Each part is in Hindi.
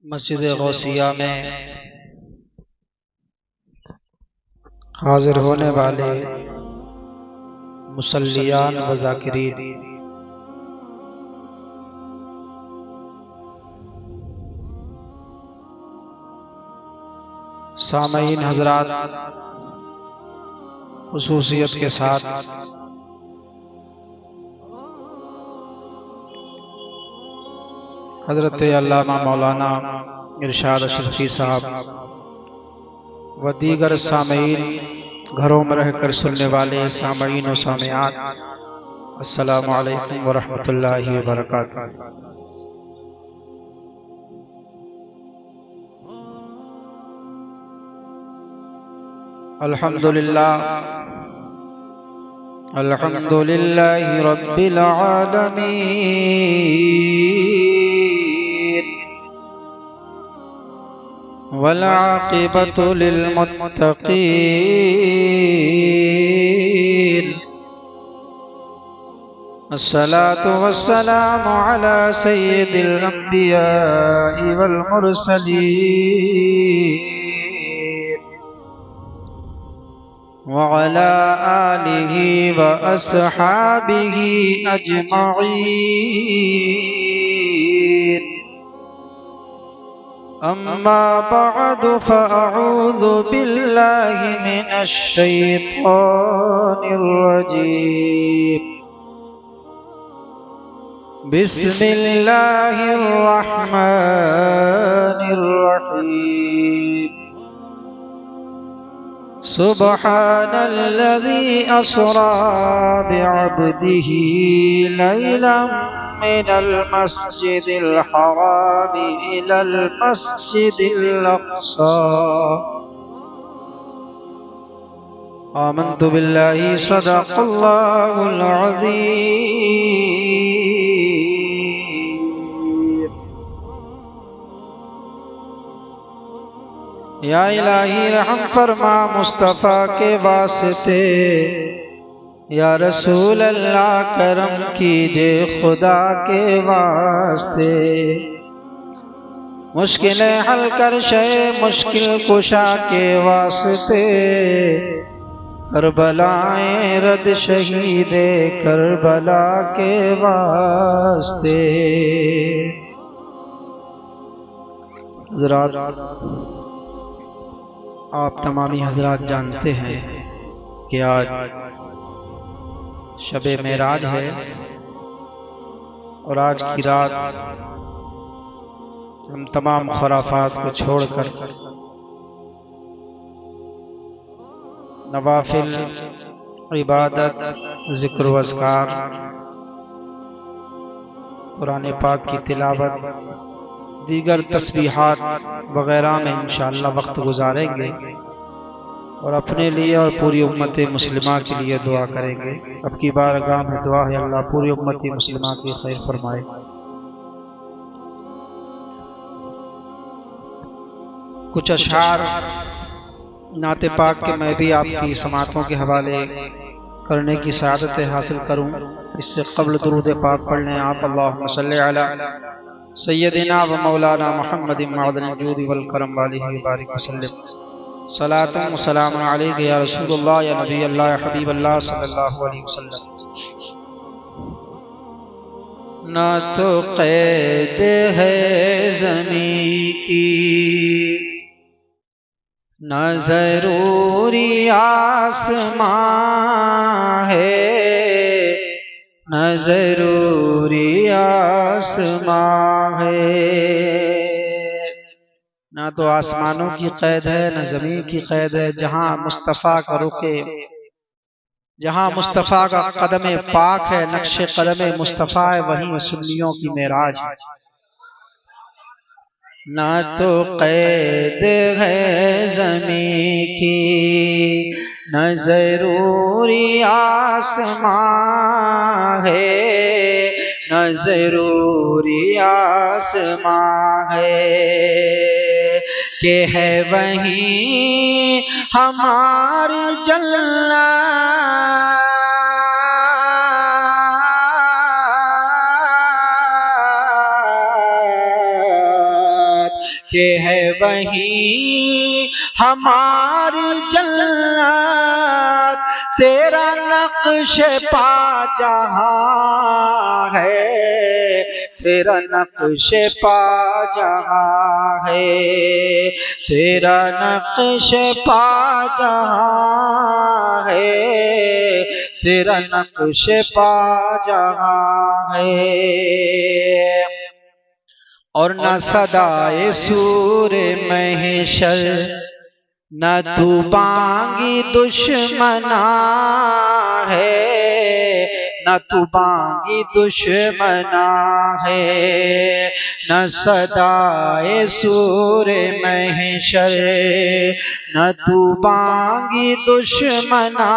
मस्जिद गौसिया में हाजिर होने वाले मुसल्लियान व ज़ाकिरीन, सामईन हजरात, खुसूसियत के साथ हजरत अल्लामा मौलाना इरशाद अशरफी साहब व दीगर सामईन, घरों में रहकर सुनने वाले सामईन व सामियात, अस्सलामु अलैकुम व रहमतुल्लाहि व बरकातुहू। अल्हम्दुलिल्लाह अल्हम्दुलिल्लाहि रब्बिल आलमीन वल आक़िबतु लिल मुत्तक़ीन। अस्सलातु वस्सलामु अला सय्यिदिल अंबियाइ वल मुरसलीन व अला आलिहि व अस्हाबिहि अजमईन। अम्मा बअदु फ़अऊज़ु बिल्लाहि मिनश शैतानिर रजीम। बिस्मिल्लाहिर रहमानिर रहीम। सुब्हानल्लज़ी अस्रा बिअब्दिही लैलन मिनल मस्जिदिल हराम इलल मस्जिदिल अक़सा। आमन्तु बिल्लाहि सदक़ल्लाहुल अज़ीम। या इलाही रहम फरमा मुस्तफ़ा के वास्ते, या रसूल अल्लाह करम कीजिए खुदा के वास्ते। मुश्किलें हल कर शे मुश्किल कुशा के वास्ते, करबलाएं रद शहीदे करबला के वास्ते। हज़रात, आप तमामी हजरात जानते हैं कि आज शबे मेराज है और आज की रात हम तमाम खुराफात को छोड़कर नवाफिल इबादत, जिक्र व अज़कार, कुरान पाक की तिलावत, दीगर तस्बीहात वगैरह में इंशाअल्लाह वक्त गुजारेंगे और अपने लिए और पूरी उम्मत मुस्लिमा के लिए दुआ करेंगे। अब की बारगाह में दुआ है अल्लाह पूरी उम्मत मुस्लिमा की खैर फरमाए। कुछ अशआर नाते पाक के मैं भी आपकी समातों के हवाले करने की सआदत हासिल करूं, इससे कब्ल दुरूद पाक पढ़ लें आप। अल्लाहुम्मा सल्लि अला सय्यदिना व मौलाना मुहम्मदिन मअदनिल जूदि वल करम वालिहि बारिक वसल्लम। सलातुन व सलामुन अलैका या रसूलल्लाह या नबी अल्लाह या हबीब अल्लाह सल्लल्लाहु अलैहि वसल्लम। ना तो क़ैद है ज़मीं की, ना ज़रूरी आसमां है, न ज़रूरी आसमां है। ना तो आसमानों की कैद है न ज़मीन की कैद है। जहाँ मुस्तफ़ा का रुके, जहाँ मुस्तफ़ा का कदम पाक है, नक्शे कदम मुस्तफ़ा है, वहीं सुन्नियों की मेराज है। ना तो कैद है ज़मीं की, न ज़रूरी आसमां है, न ज़रूरी आसमां है, कि है वहीं हमारी जन्नत, के है वही हमारी जन्नत। तेरा नक्श पा जहां है, तेरा नक्श पा जहां है, तेरा नक्श पा जहां है, तेरा नक्श पा जहां है। और न सदाए सूरे महशर, न तू बांगी दुश्मना है, न तू बांगी दुश्मना है। न सदाए सूरे महशर, न तू बांगी दुश्मना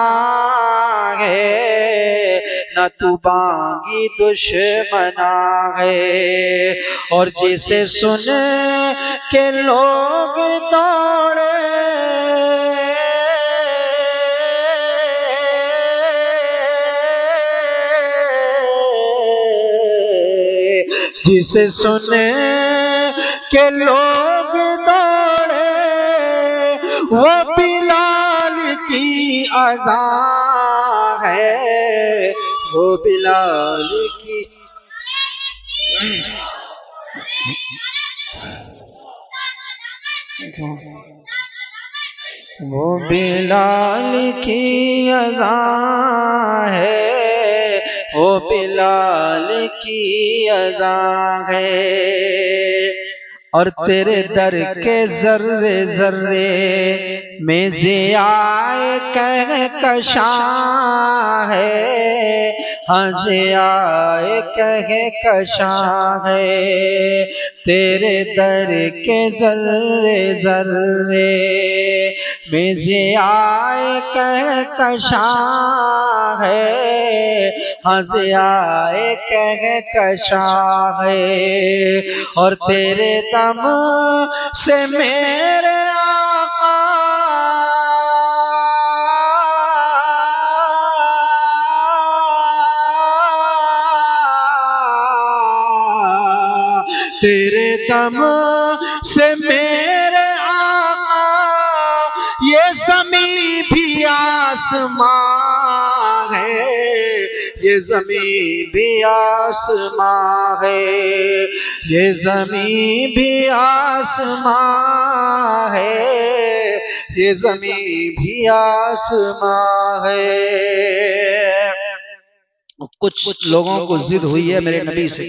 है, न तू बांगी दुश्मना है। और जिसे सुन के लोग दौड़े, जिसे सुन के लोग दौड़े, वो बिलाल की अज़ान है, वो बिलाल की वो बिलाल की अज़ान है, वो बिलाल की अज़ान है। और तेरे दर के जर्रे जर्रे में ज़ियाए कहकशां है, हाँ ज़ियाए कहकशां है। तेरे दर के जर्रे जर्रे में ज़ियाए कहकशां है, हाँ ज़ियाए कहकशां है। और तेरे दम से मेरे आका तेरे दम से मेरे आका ये ज़मीं भी आसमां है, ये ज़मीं भी आसमां है, ये ज़मीं भी आसमां है, ये ज़मीं भी आसमां है। कुछ लोगों को जिद हुई है मेरे नबी से,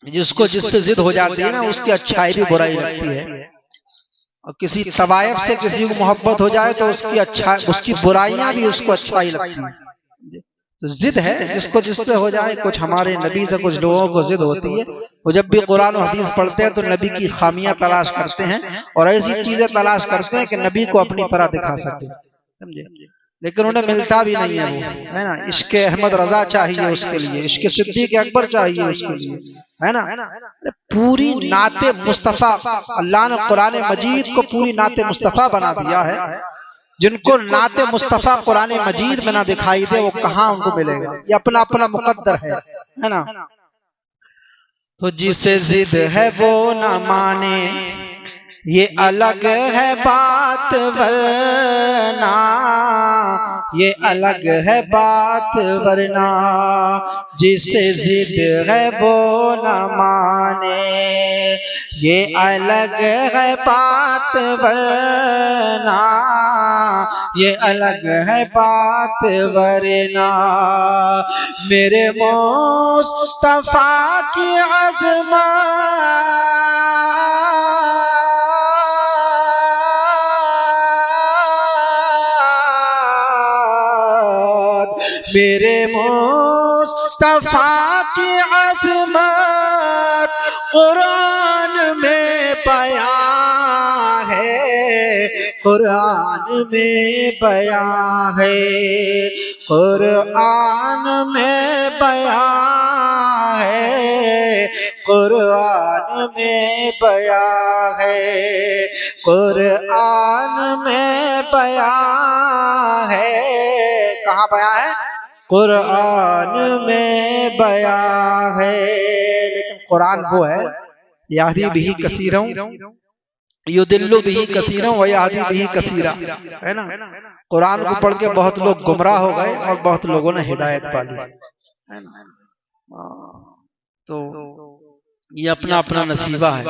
जिसको जिससे जिद हो जाती है ना उसकी अच्छाई भी बुराई लगती है। और किसी तवायफ से किसी को मोहब्बत हो जाए तो उसकी अच्छा उसकी बुराइयां भी उसको अच्छाई लगती है। तो जिद है जिसको जिससे हो जाए। कुछ हमारे नबी से कुछ लोगों को जिद होती है, वो जब भी कुरान और हदीस पढ़ते हैं तो नबी की खामियां तलाश करते हैं और ऐसी चीजें तलाश करते हैं कि नबी को अपनी तरह दिखा सके, समझे। लेकिन उन्हें मिलता भी नहीं है, वो है ना। इश्क अहमद रजा चाहिए उसके लिए, इश्क सिद्दीक अकबर चाहिए उसके लिए, है ना। पूरी नाते मुस्तफा, अल्लाह ने कुरान मजीद को पूरी नाते मुस्तफा बना दिया है। जिनको नाते मुस्तफा कुरान मजीद में ना दिखाई दे वो कहां उनको मिलेगा, ये अपना अपना मुकद्दर है ना। तो जिसे जिद है वो ना माने ये अलग है बात, वरना ये अलग है बात, वरना जिसे जिद है वो न माने ये अलग है बात, वरना ये अलग है बात, वरना मेरे मुस्तफा की अज़मत मेरे मुस्तफा की अज़मत कुरान में बयां है, कुरान में बयां है, कुरान में बयां है, कुरान में बयां है, कुरान में बयां है। कहाँ बयां है? कुरान में बयां है। लेकिन कुरान वो है यादी बिही कसीरों युदिल्लु बिही कसीरों व यादी बिही कसीरा, है ना। कुरान को पढ़ के बहुत लोग गुमराह हो गए और बहुत लोगों ने हिदायत पा ली, है ना। तो ये अपना अपना नसीबा है।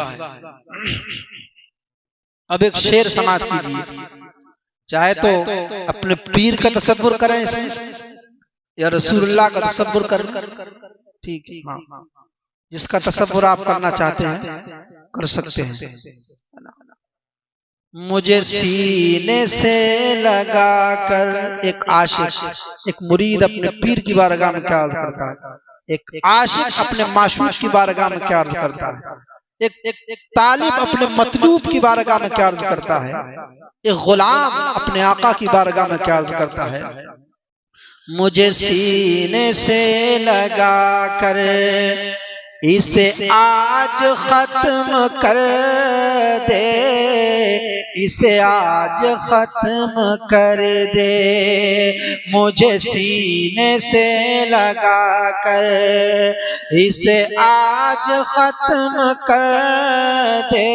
अब एक शेर समाप्त कीजिए, चाहे तो अपने पीर का तसव्वुर करें इसमें या रसूलुल्लाह का तसव्वुर करें, ठीक है। हाँ, जिसका तसव्वुर आप करना चाहते हैं कर सकते हैं। मुझे सीने से लगा कर, एक आशिक, एक मुरीद अपने पीर की बारगाह में क्या अर्ज करता है, एक आशिक अपने माशूक की बारगाह में क्या अर्ज करता है, एक तालिब अपने मतलूब की बारगाह में क्या अर्ज करता है, एक गुलाम अपने आका की बारगाह में क्या अर्ज करता है। मुझे सीने से लगा कर इसे आज खत्म कर दे, इसे आज खत्म कर दे। मुझे सीने से लगा कर इसे आज खत्म कर दे,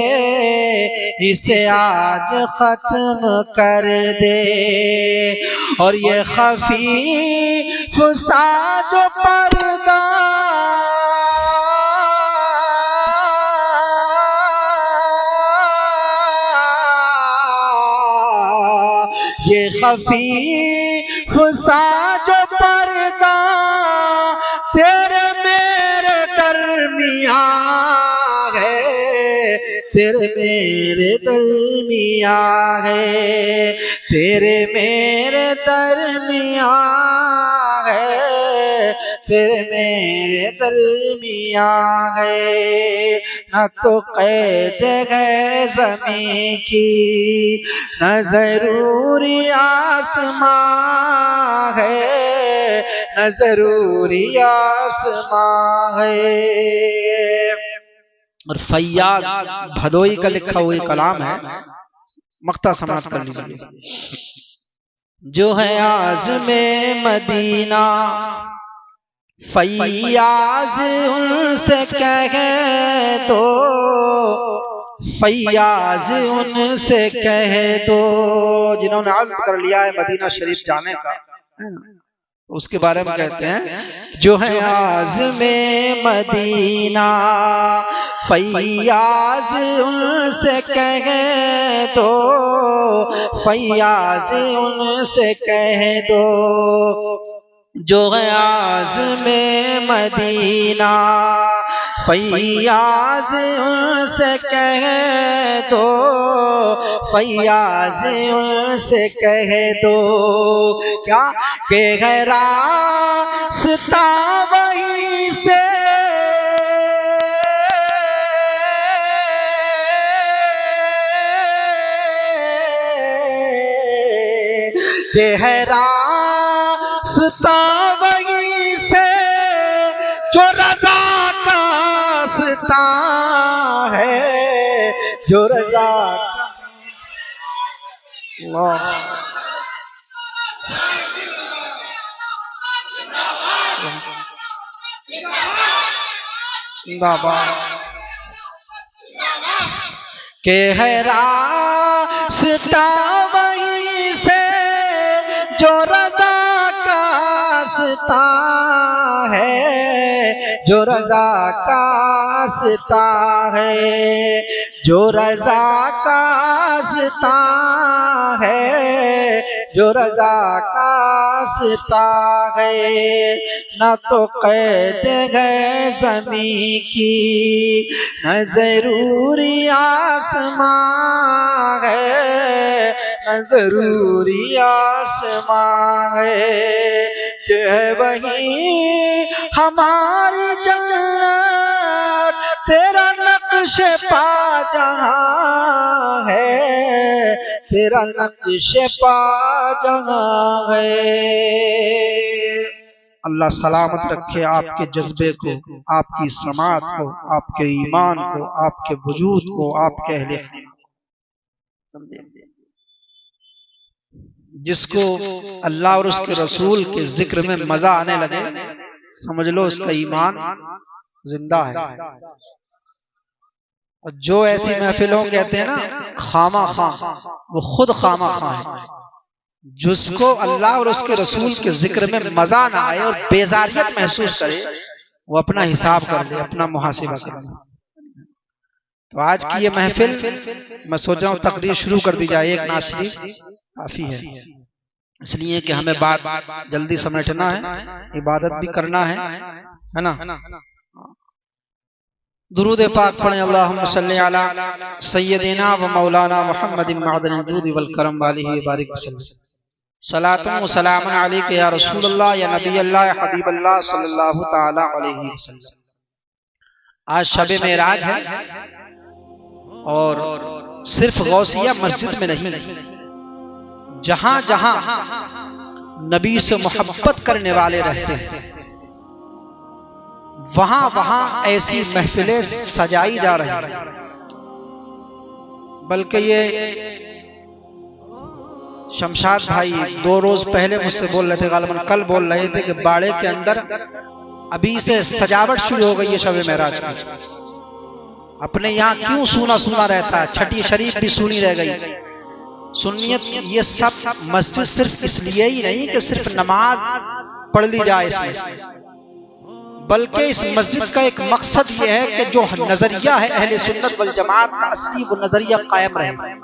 इसे आज खत्म कर दे। और ये खफी फुसा जो पर्दा ये खफी फुसा जो पर्दा तेरे मेरे दरमियां है, तेरे मेरे दरमियां है, तेरे मेरे दरमियां है, तेरे मेरे दरमियां है। न तो कैद है ज़मीं की न ज़रूरी आसमां है, न ज़रूरी आसमां है। और फैयाज भदोई का लिखा हुआ कलाम है, मक्ता समाप्त कर लीजिए। जो है आज़मे मदीना फैयाज उनसे कह दो, फैयाज उनसे कह दो, जिन्होंने आज़्म कर लिया है मदीना शरीफ जाने का, उसके बारे में कहते हैं जो है आज़्मे मदीना फैयाज उनसे कह दो, फैयाज उनसे कह दो। जो है आज़्मे मदीना फैयाज उनसे कह दो, फैयाज उनसे कह दो। क्या के है रास्ता वहीं से के है रास्ता वहीं से जो रज़ा का रास्ता है, जो रज़ा के है रास्ता वहीं से जो रज़ा का रास्ता है, जो रज़ा का रास्ता है, जो रज़ा का रास्ता है, जो रज़ा का रास्ता है। न तो कैद है ज़मीं की न ज़रूरी आसमां है, न ज़रूरी आसमां है। कि है वही हमारी जन्नत तेरा नक्श पा जहां है, तेरा नक्श पा जहां है। अल्लाह सलामत रखे आपके जज्बे को, आपकी समात को, आपके ईमान को, आपके वजूद को, आपके अहले समझे। जिसको अल्लाह और उसके रसूल के जिक्र में मजा आने लगे समझ लो उसका ईमान जिंदा है। और जो ऐसी महफिलों कहते हैं ना खामा खा, वो खुद खामा खा है। जिसको अल्लाह और उसके रसूल के जिक्र में मजा ना आए और बेजारियत महसूस करे, वो अपना हिसाब कर ले, अपना मुहासिबा कर ले। तो आज की ये महफिल मैं सोच रहा हूँ तकरीर शुरू कर दी जाए, एक नात शरीफ काफी है, इसलिए कि हमें बात जल्दी समेटना है, इबादत भी करना है ना। दुरूद पाक पढ़ें, अल्लाहुम्मा सल्ली अला सय्यदिना व मौलाना मुहम्मदिन मअदनिल दूद वल करम वालिहि व बारिक वसल्लम। सलातुन व सलामुन अलैका या रसूल अल्लाह या नबी अल्लाह या हबीब अल्लाह सल्लल्लाहु तआला अलैहि वसल्लम। आज शब मेराज है और सिर्फ गौसिया मस्जिद में नहीं, जहां जहां नबी से मोहब्बत करने वाले रहते हैं वहां वहां ऐसी महफिलें सजाई जा रही हैं। बल्कि ये शमशाद भाई 2 रोज पहले मुझसे बोल रहे थे, गालिबन कल बोल रहे थे कि बाड़े के अंदर अभी से सजावट शुरू हो गई है शब मेराज की। अपने यहाँ क्यों सूना सूना रहता है, छठी शरीफ भी सूनी रह गई। सुन्नियत ये सब मस्जिद सिर्फ इसलिए ही नहीं कि सिर्फ नमाज पढ़ ली जाए इसमें, बल्कि इस मस्जिद का एक मकसद ये है कि जो नजरिया है अहले सुन्नत वल जमात का असली, वो नजरिया कायम रहे।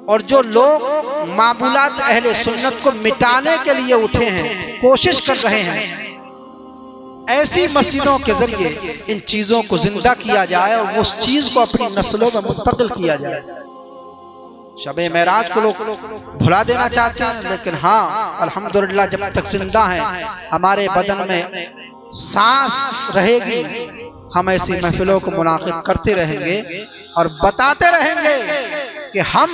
और जो लोग मामूलात अहले सुन्नत को मिटाने के लिए उठे हैं, कोशिश कर रहे हैं, ऐसी मस्जिदों के जरिए इन चीजों को जिंदा किया जाए और उस चीज को अपनी नस्लों में मुंतकिल किया जाए। शब मेराज को लोग भुला देना चाहते हैं, लेकिन हाँ अल्हम्दुलिल्लाह जब तक जिंदा है, हमारे बदन में सांस रहेगी, हम ऐसी महफिलों को मुनाकिद करते रहेंगे और बताते रहेंगे कि हम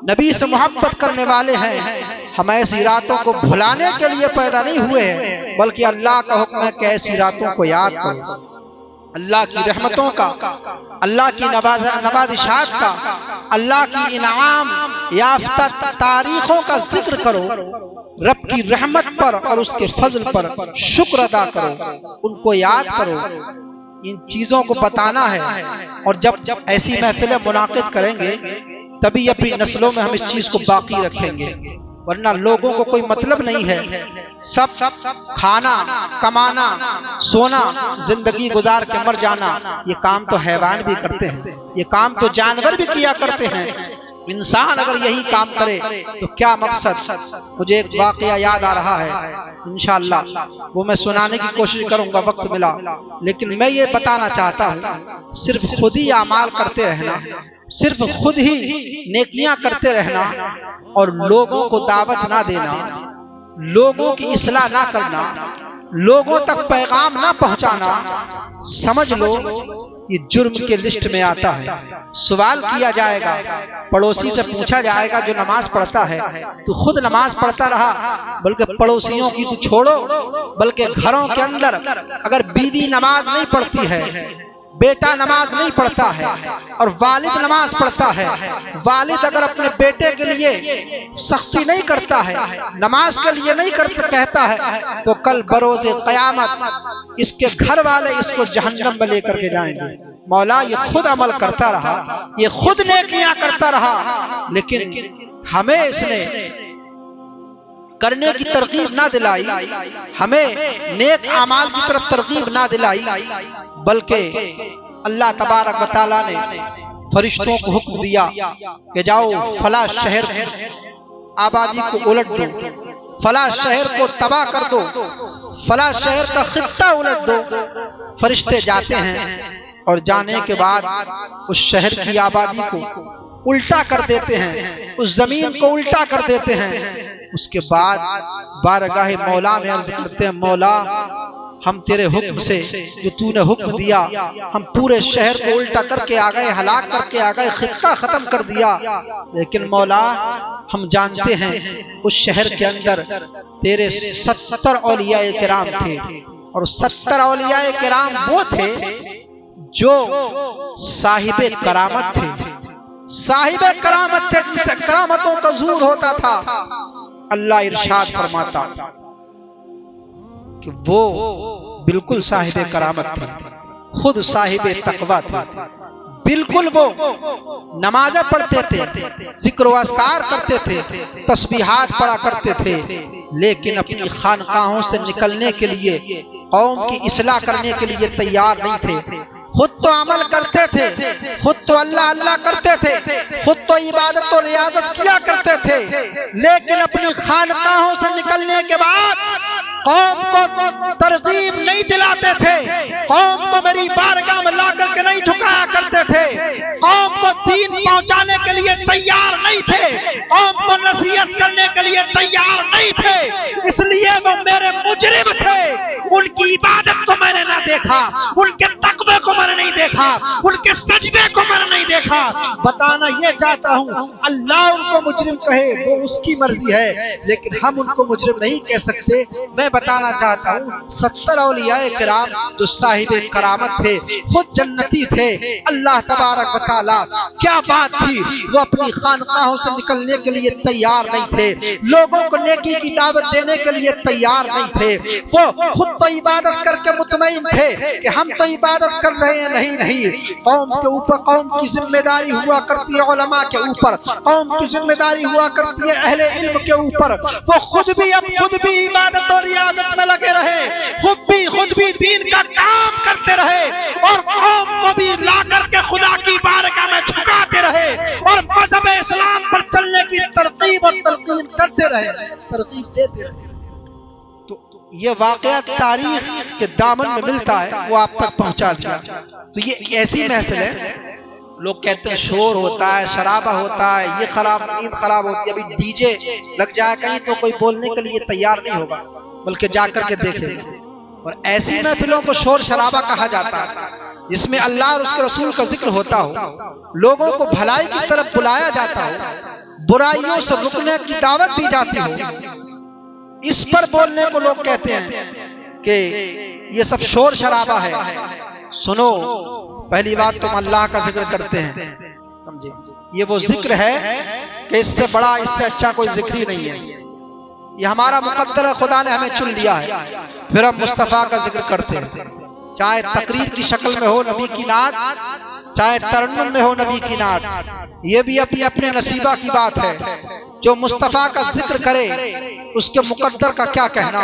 नबी से मोहब्बत करने वाले हैं। हम ऐसी रातों को भुलाने के लिए पैदा नहीं हुए हैं, बल्कि अल्लाह का हुक्म है कि ऐसी रातों को याद करो, अल्लाह की रहमतों का, अल्लाह की नवाजिशात का, अल्लाह की इनाम याफ्ता तारीखों का जिक्र करो, रब की रहमत पर और उसके फजल पर शुक्र अदा करो, उनको याद करो। इन चीजों को बताना है। और जब ऐसी महफिलें मुनाकिद करेंगे तभी अपनी नस्लों में हम इस चीज को बाकी रखेंगे, वरना लोगों को कोई मतलब नहीं है। सब खाना, कमाना, सोना, जिंदगी गुजार के मर जाना, ये काम तो हैवान भी करते हैं, ये काम तो जानवर भी किया करते हैं। इंसान अगर यही काम करे तो क्या मकसद। मुझे एक वाकया याद आ रहा है, इंशाअल्लाह वो मैं सुनाने की कोशिश करूंगा वक्त मिला, लेकिन मैं ये बताना चाहता हूँ, सिर्फ खुद ही अमाल करते रहना, सिर्फ खुद ही नेकियां करते रहना और लोगों को दावत ना देना, लोगों की इस्लाह ना करना, लोगों तक पैगाम ना पहुंचाना, समझ लो ये जुर्म के लिस्ट में आता है। सवाल किया जाएगा, पड़ोसी से पूछा जाएगा जो नमाज पढ़ता है, तू खुद नमाज पढ़ता रहा, बल्कि पड़ोसियों की तो छोड़ो, बल्कि घरों के अंदर अगर बीवी नमाज नहीं पढ़ती है, बेटा नमाज नहीं पढ़ता है और वालिद नमाज पढ़ता है, वालिद अगर अपने बेटे के लिए सख्ती नहीं करता है, नमाज के लिए नहीं करता कहता है, तो कल बरोज़े क़यामत इसके घर वाले इसको जहन्नम में लेकर के जाएंगे। मौला ये खुद अमल करता रहा, ये खुद नेकियां करता रहा, लेकिन हमें इसने करने की तरकीब ना दिलाई, हमें नेक अमाल की तरफ तरकीब ना दिलाई, बल्कि अल्लाह तबारक व तआला ने फरिश्तों को हुक्म दिया कि जाओ फला शहर आबादी को उलट दो, फला शहर को तबाह कर दो, फला शहर का खित्ता उलट दो। फरिश्ते जाते हैं और जाने के बाद उस शहर की आबादी को उल्टा कर देते हैं, उस जमीन को उल्टा कर देते हैं। उसके बाद बारगाह मौला में अर्ज करते हैं, मौला हम तेरे हुक्म से जो तूने हुक्म दिया, हम पूरे शहर को उल्टा करके आ गए, हलाक करके आ गए, खित्ता खत्म कर दिया, लेकिन मौला हम जानते हैं उस शहर के अंदर तेरे 70 औलियाए किराम थे, और 70 औलियाए किराम वो थे जो साहिबे करामत थे, साहिबे करामत थे, जिनसे करामतों का ज़ूर होता था। अल्लाह इरशाद फरमाता कि वो बिल्कुल साहिबे करामत थे, खुद साहिब तकवा थे। बिल्कुल वो नमाज़ें पढ़ते थे, जिक्र व अस्कार करते थे, तस्बीहात पढ़ा करते थे, लेकिन अपनी खानकाहों से निकलने के लिए, कौम की इस्लाह करने के लिए तैयार नहीं थे। खुद तो अमल करते थे, खुद तो अल्लाह अल्लाह करते थे, खुद तो इबादत और रियाजत किया करते थे, लेकिन अपनी खानकाहों से निकलने के बाद कौम को तरजीब नहीं दिलाते थे, कौम को मेरी बारगाह में ला करके नहीं झुकाया करते थे, कौम को दीन पहुंचाने के लिए तैयार नहीं थे, कौम को नसीहत करने के लिए तैयार नहीं थे। इसलिए वो मेरे मुजरिम थे। उनकी इबादत को मैंने ना देखा, उनके तकवे को मैंने नहीं देखा, उनके सजदे को मैंने नहीं देखा। बताना ये चाहता हूँ, अल्लाह उनको मुजरिम कहे वो उसकी मर्जी है, लेकिन हम उनको मुजरिम नहीं कह सकते। मैं बताना चाहता हूँ 70 औलियाए किराम जो साहिब करामत थे, खुद जन्नती थे। अल्लाह तबारक व तआला क्या बात थी, वो अपनी खानकाहों से निकलने के लिए तैयार नहीं थे, लोगों को नेकी की दावत देने के लिए तैयार नहीं थे। वो खुद तो इबादत करके मुतमईन थे कि हम तो इबादत कर रहे हैं, नहीं, कौम के ऊपर कौम की जिम्मेदारी हुआ करती है, उलमा के ऊपर कौम की जिम्मेदारी हुआ करती है, अहले इल्म के ऊपर। वो खुद भी इबादत और रियाजत में लगे रहे, खुद भी दीन का काम करते रहे, और कौम को भी ला करके खुदा की बारगाह में झुकाते रहे, और मज़हब इस्लाम पर चलने की तरकीब और तलकीन करते रहे, तरकीब देते रहे। तो ये वाकया तारीख के दामन में मिलता है, वो आप तक पहुंचा दिया। तो ये ऐसी महफिल है, लोग कहते हैं शोर होता है, शराबा होता है, ये खराब, नींद खराब होती है। अभी डीजे लग जाए कहीं तो कोई बोलने के लिए तैयार नहीं होगा, बल्कि जाकर के देखेंगे। और ऐसी महफिलों को शोर शराबा कहा जाता है, जिसमें अल्लाह और उसके रसूल का जिक्र होता हो, लोगों को भलाई की तरफ बुलाया जाता हो, बुराइयों से रुकने की दावत दी जाती हो। इस पर बोलने को लोग कहते हैं कि ये सब शोर शराबा है। सुनो, पहली बात तुम अल्लाह का जिक्र करते हैं, समझे, ये वो जिक्र है कि इससे बड़ा, इससे अच्छा कोई जिक्र ही नहीं है। ये हमारा मुकद्दर है, खुदा ने हमें चुन लिया है, फिर हम मुस्तफा का जिक्र करते हैं। चाहे तकरीर की शक्ल में हो नबी की नात, चाहे तरन्नुम में हो नबी की नात, ये भी अपने अपने नसीबा की बात है। जो मुस्तफा का जिक्र करे उसके मुकद्दर का क्या कहना।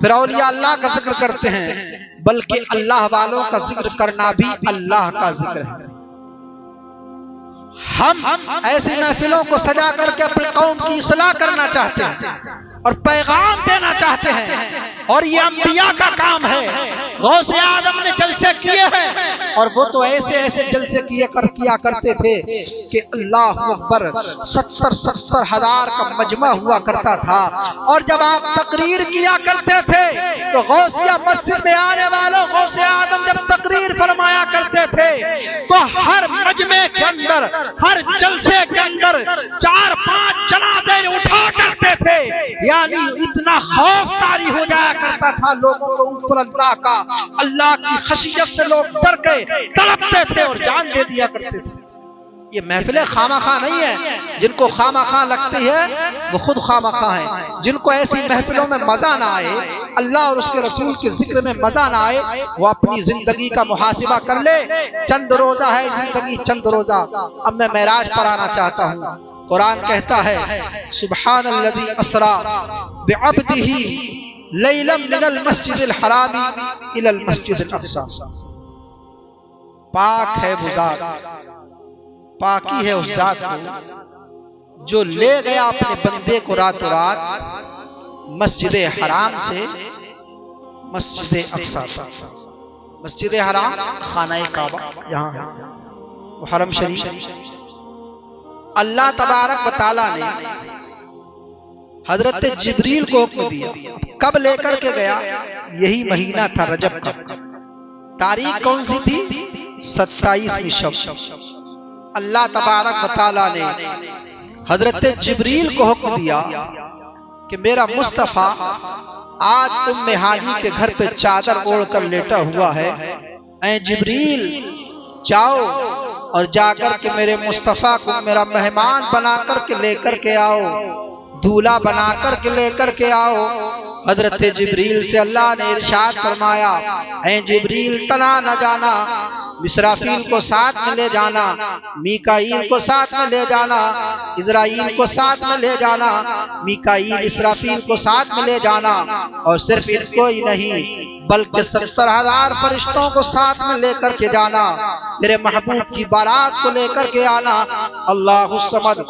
फिर औलिया अल्लाह का जिक्र करते हैं, बल्कि अल्लाह वालों का जिक्र करना भी अल्लाह का जिक्र है। हम ऐसी महफिलों को सजा करके अपनी कौम की इस्लाह करना चाहते हैं और पैगाम देना चाहते हैं, और ये अंबिया का काम है। गौसे आदम ने जलसे किए हैं, और वो तो ऐसे जलसे किया करते थे कि अल्लाह अकबर, 70 हजार का मजमा हुआ करता था। और जब आप तकरीर किया करते थे तो गौसिया मस्जिद में आने वालों, गौसे आदम जब तकरीर फरमाया करते थे तो हर मजमे के अंदर, हर जलसे के अंदर 4-5 जनाजे उठा करते थे। यानी इतना खौफ तारी हो जाया करता था लोगों को ऊपर अल्लाह का, अल्लाह की खशियत से लोग डर गए, तड़पते थे और जान दे दिया करते थे। ये महफिलें खामाखा नहीं है, जिनको खामाखा लगती है वो खुद खामाखा है। जिनको ऐसी महफिलों में मजा ना आए, अल्लाह और उसके रसूल के जिक्र में मजा ना आए, वो अपनी जिंदगी का मुहासिबा कर ले। चंद रोजा है जिंदगी, चंद रोजा। अब मैं मेराज पर आना चाहता हूँ। कुरान कहता है, सुब्हानल्लज़ी अस्रा बिअब्दिही लैलन मिनल मस्जिदिल हरामी इलल मस्जिदिल अक़सा। पाक है वो ज़ात, पाकी है उस ज़ात को जो ले गया अपने बंदे को रातों रात मस्जिद हराम से मस्जिद अक़सा। मस्जिद हराम खाना काबा यहाँ है, वो हरम शरीफ। अल्लाह तबारक व तआला ने हजरत जिब्रील को हुक्म दिया। कब लेकर के गया? यही महीना था रजब का। तारीख कौन सी थी? 27वीं शब। अल्लाह तबारक व तआला ने हजरत जिब्रील को हुक्म दिया कि मेरा मुस्तफा आज उम्मे हानी के घर पे चादर ओढ़कर लेटा हुआ है। ऐ जिब्रील, जाओ और जाकर के मेरे मुस्तफा को मेरा मेहमान बना करके लेकर के आओ, दूल्हा बना करके लेकर के आओ। हजरत जिब्रील से अल्लाह ने इरशाद फरमाया, ऐ जिब्रील तना न जाना, इसराफील को साथ में ले जाना, मीकाईल को साथ में ले जाना, इजराइल को साथ में ले जाना, मीकाईल इसराफील को साथ में ले जाना, और सिर्फ इनको ही नहीं बल्कि 70,000 फरिश्तों को साथ में लेकर के जाना, मेरे महबूब की बारात को लेकर के आना। अल्लाहु समद।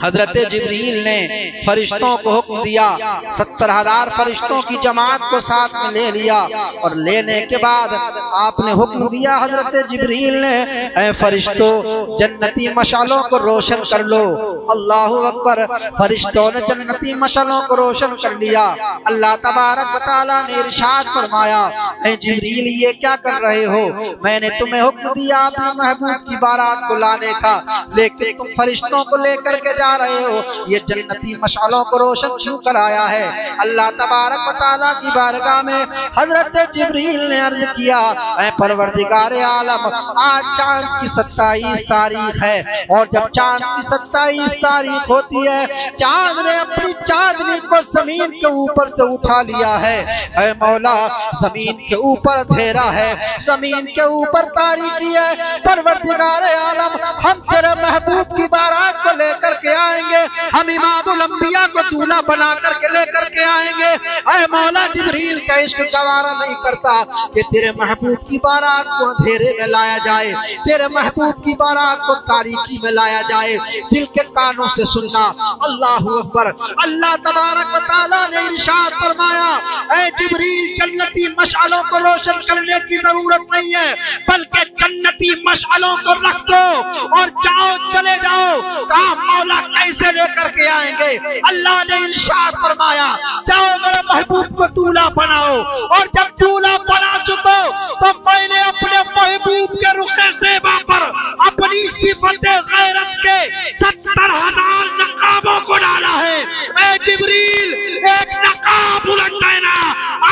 हजरत जिब्रील ने फरिश्तों को हुक्म दिया, 70,000 फरिश्तों की जमात को साथ में ले लिया, और लेने के बाद आपने हुक्म दिया हजरत जिब्रील ने, ऐ फरिश्तों जन्नती मशालों को रोशन कर लो। अल्लाहु अकबर। फरिश्तों ने जन्नती मशालों को रोशन कर लिया। अल्लाह तबारक व तआला ने इरशाद फरमाया, ऐ जिब्रील ये क्या कर रहे हो, मैंने तुम्हें हुक्म दिया अपने महबूब की बारात को लाने का, लेकिन तुम फरिश्तों को लेकर के जा रहे हो, ये जन्नती मशालों को रोशन क्यों कराया है। अल्लाह तबारक व तआला की बारगाह में हजरत जिब्रील ने अर्ज किया, ऐ परवरदिगार आलम, आज चांद की 27 तारीख है, और जब चांद की 27 तारीख होती है, चांद ने अपनी चांदनी को जमीन के ऊपर से उठा लिया है। ऐ मौला, जमीन के ऊपर अंधेरा है, जमीन के ऊपर तारीकी है। परवरदिगार आलम, हम तेरे महबूब की बारात को लेकर के आएंगे, हम इमामुल अंबिया को दूल्हा बना करके लेकर के आएंगे। ऐ मौला, जिब्रील का इश्क गवारा नहीं करता कि तेरे महबूब की बारात को अंधेरे में लाया जाए, तेरे महबूब की बारात को तारीकी में लाया जाए। दिल के कानों से सुनना। अल्लाहु अकबर। अल्लाह तबारक व तआला ने इरशाद फरमाया, ऐ जिब्रील जन्नती मशालों को रोशन करने की जरूरत नहीं है, बल्कि जन्नती मशालों को रख दो और जाओ, चले जाओ। कहा मौला कैसे लेकर के आएंगे। अल्लाह ने इरशाद फरमाया, जाओ मेरे महबूब को दूल्हा बनाओ, और जब दूल्हा बना चुको तो मैंने अपने महबूब के रुखे सेवा पर अपनी सिफते गैरत के 70,000 नकाबों को डाला है। ऐ जिब्रील, एक नकाब उलट देना,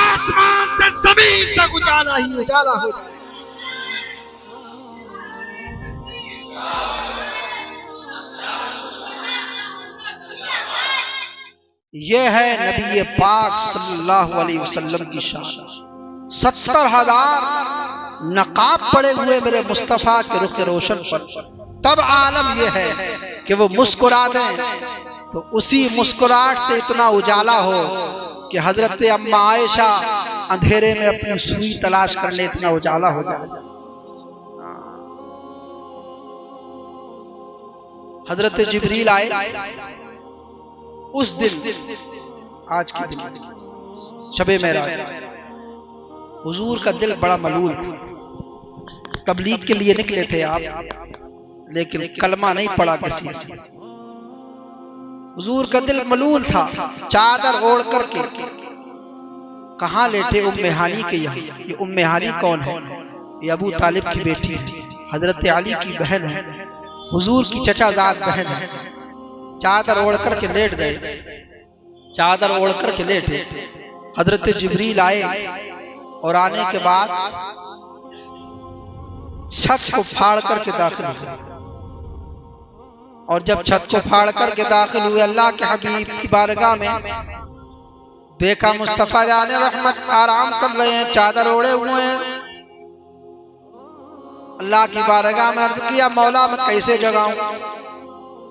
आसमान से जमीन तक उजाला ही उजाला हो जाए। ये है नबी पाक सल्लल्लाहु अलैहि वसल्लम की शान। 70,000 नकाब पड़े हुए मेरे मुस्तफा के रुख रोशन पर। तब आलम यह है कि वो मुस्कुरा दें तो उसी मुस्कुराहट से इतना उजाला हो कि हजरत अम्मा आयशा अंधेरे में अपनी सुई तलाश करने इतना उजाला हो जाए। हजरत जिब्रील आए उस दिन, आज की दिन शबे मेराज, हुजूर का दिल बड़ा मलूल था। तबलीग के लिए निकले थे आप, लेकिन कलमा नहीं पड़ा किसी से। हुजूर का दिल मलूल था। चादर ओढ़ करके कहाँ लेटे, उम्मे हानी के यहाँ। ये उम्मे हानी कौन है? ये अबू तालिब की बेटी है, हजरत अली की बहन है, हुजूर की चचाजाद बहन है। चादर ओढ़ करके लेट गए, चादर ओढ़ करके लेटे। हजरत जिब्रील आए, और आने के बाद छत को फाड़ करके दाखिल हुए। और जब छत को फाड़ करके दाखिल हुए अल्लाह के हबीब की बारगाह में, देखा मुस्तफा जाने रहमत आराम कर रहे हैं, चादर ओढ़े हुए हैं। अल्लाह की बारगाह में अर्ज किया, मौला मैं कैसे जगाऊं?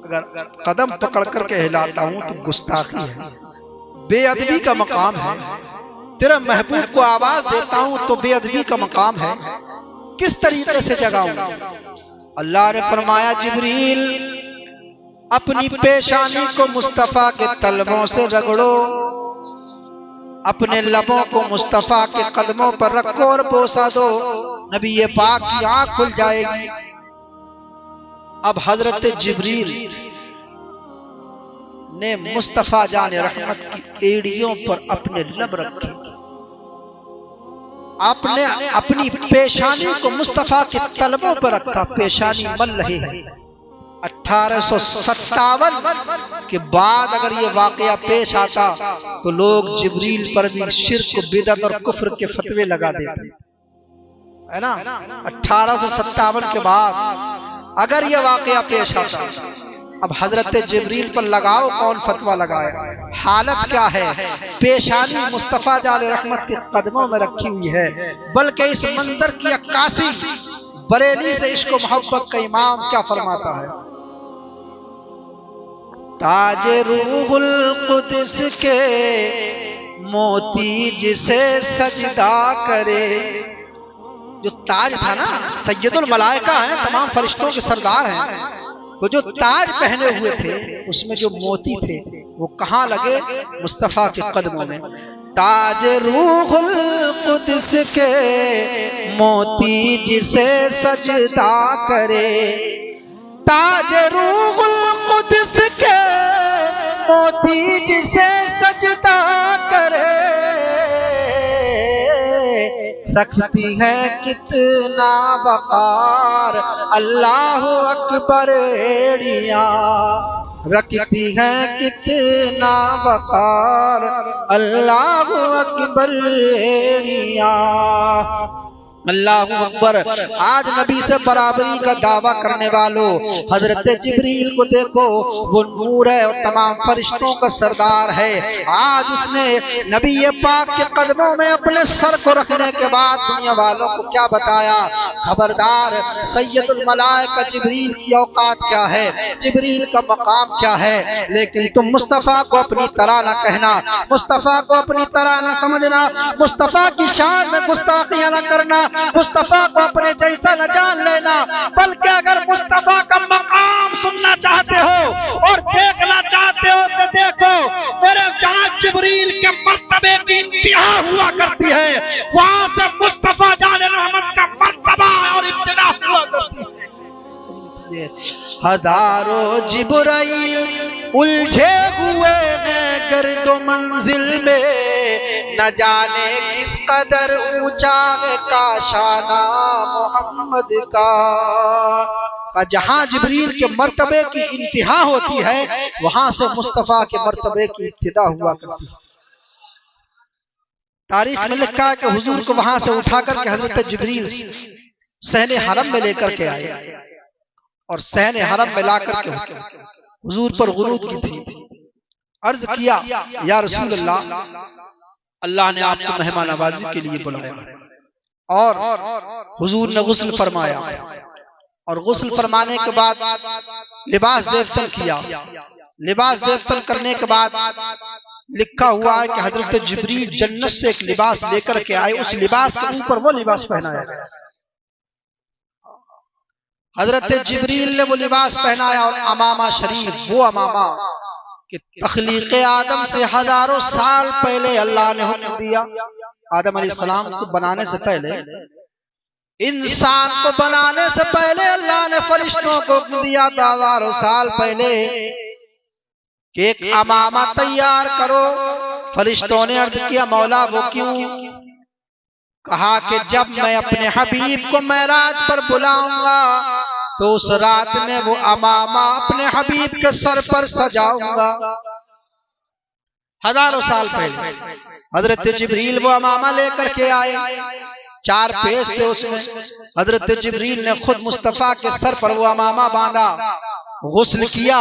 अगर कदम पकड़ करके हिलाता हूं तो गुस्ताखी है, बेअदबी का मकाम है। तेरे महबूब को आवाज देता हूं तो बेअदबी का मकाम है, किस तरीके से जगाऊं? अल्लाह ने फरमाया, जिब्रील अपनी पेशानी को मुस्तफा के तलवों से रगड़ो, अपने लबों को मुस्तफा के कदमों पर रखो और बोसा दो, नबी ये पाक की आंख खुल जाएगी। अब हजरत जिब्रील ने मुस्तफा जाने रहमत की एड़ियों पर अपने लब रखे, आपने अपनी पेशानी को मुस्तफा के तलबों पर रखा, पेशानी मल रहे हैं। 1857 के बाद अगर ये वाकया पेश आता तो लोग जिब्रील पर भी शिर्क, बिदअत और कुफ्र के फतवे लगा देते, है ना। 1857 के बाद अगर ये वाकया पेश आता अब हजरत जिब्रील पर लगाओ कौन फतवा लगाया। हालत क्या है, पेशानी मुस्तफा जाले रहमत के कदमों में रखी हुई है। बल्कि इस मंजर की अक्कासी बरेली से इश्क मोहब्बत का इमाम क्या फरमाता है। ताज रूहुल कुद्स के मोती जिसे सजदा करे। जो ताज था ना, सैयदुल मलाइका है, तमाम फरिश्तों के सरदार हैं, तो जो ताज पहने हुए थे उसमें जो मोती थे वो कहाँ लगे, मुस्तफा के कदमों में। ताज रूहुल कुद्स के मोती जिसे सजदा करे, ताज रूहुल कुद्स के मोती जिसे सजदा करे, रखती है कितना वक़ार अल्लाह अकबर एड़िया, रखती है कितना वक़ार अल्लाह अकबर एड़िया। अल्लाहु अकबर। आज नबी से बराबरी का दावा करने वालों हजरत जिब्रील को देखो, वो नूर है और तमाम फरिश्तों का सरदार है। आज उसने नबी पाक के कदमों में अपने सर को रखने के बाद दुनिया वालों को क्या बताया, खबरदार सैयदुल मलाइका जिब्रील की औकात क्या है, जिब्रील का मकाम क्या है, लेकिन तुम मुस्तफा को अपनी तरह न कहना, मुस्तफा को अपनी तरह न समझना, मुस्तफा की शान में गुस्ताखियां न करना, मुस्तफा को अपने जैसा न जान लेना। बल्कि अगर मुस्तफा का मकाम सुनना चाहते हो और देखना चाहते हो तो देखो, मेरे जहां जिब्रील के मर्तबे की इंतहा हुआ करती है, वहां से मुस्तफा जाने रहमत का मर्तबा और इब्तिदा हुआ करती है। हजारों जिब्राइल उलझे हुए हैं गर्दो मंजिल में, न जाने किस कदर ऊंचा का शाना मोहम्मद का। जहां जिब्रील के मर्तबे की इंतहा होती है, वहां से मुस्तफा के मर्तबे की इब्तिदा हुआ करती है। तारीख में लिखा है कि हुजूर को वहां से उठाकर के हजरत जिब्रील सहने हरम में लेकर के आए और सहने हरम में लाकर के हुजूर पर गुरूद की थी। अर्ज किया, या रसूल अल्लाह, अल्लाह ने आपको मेहमान नवाजी के लिए बुलाया और हुजूर ने गुस्ल फरमाया और गुस्ल फरमाने के बाद लिबास ज़ेफ़्तन किया। लिबास ज़ेफ़्तन करने के बाद लिखा हुआ है कि हजरत जिब्रील जन्नत से एक लिबास लेकर के आए, उस लिबास के ऊपर वो लिबास पहनाया गया। हजरत जिब्रील ने वो लिबास पहनाया और अमामा शरीफ, वो अमामा कि तख्लीक़ आदम से हजारों साल पहले अल्लाह ने हुक्म दिया, आदम अलैहिस्सलाम को बनाने से पहले, इंसान को बनाने से पहले अल्लाह ने फरिश्तों को हुक्म दिया था हजारों साल पहले कि एक अमामा तैयार करो। फरिश्तों ने अर्ज किया, मौला वो क्यों? कहा कि जब मैं अपने हबीब को मेराज पर बुलाऊंगा तो उस रात में वो अमामा अपने हबीब के सर पर सजाऊंगा। हजारों साल पहले हजरत जिब्रील वो अमामा लेकर के आए, 4 पेश थे उसमें। हजरत जिब्रील ने खुद मुस्तफा के सर पर वो अमामा बांधा, गुस्ल किया।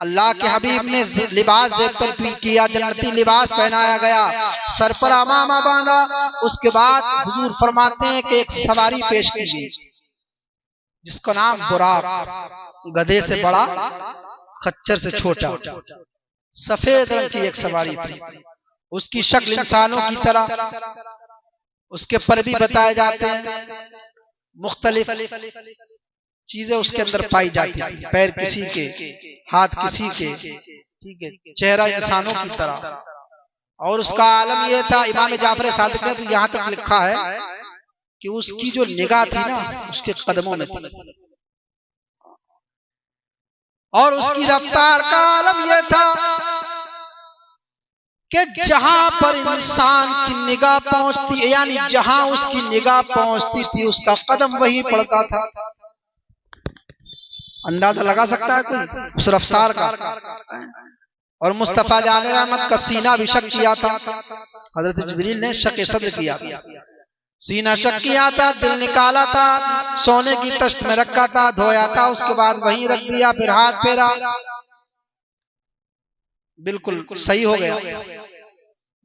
अल्लाह के हबीब ने लिबास ज़ेफ़्तन किया, जन्नती लिबास पहनाया गया, सर पर अमामा बांधा। उसके बाद हुजूर फरमाते हैं कि एक सवारी पेश की गई जिसका नाम बुराक, गधे से बड़ा खच्चर से छोटा, सफेद रंग की एक सवारी थी। उसकी शक्ल इंसानों की तरह, उसके पर भी बताए जाते हैं, मुख्तलिफ चीजें उसके अंदर पाई जाती थी, पैर किसी के, हाथ किसी के, ठीक है, चेहरा इंसानों की तरह। और उसका आलम यह था, इमाम जाफर सादिक ने तो यहाँ तक लिखा है कि उसकी जो निगाह थी ना उसके कदमों में थी, और उसकी रफ्तार का आलम यह था कि जहां पर इंसान की निगाह पहुंचती, यानी जहां उसकी निगाह पहुंचती थी उसका कदम वही पड़ता था। अंदाजा लगा सकता है कोई उस रफ्तार का। और मुस्तफा जाने रहमत का सीना भी शक किया था, हजरत जिब्रील ने शक सद्र किया, सीना शक किया था, दिल निकाला था, सोने की तश्त में रखा था, धोया था, उसके बाद वहीं रख दिया, फिर हाथ फेरा, बिल्कुल सही हो गया।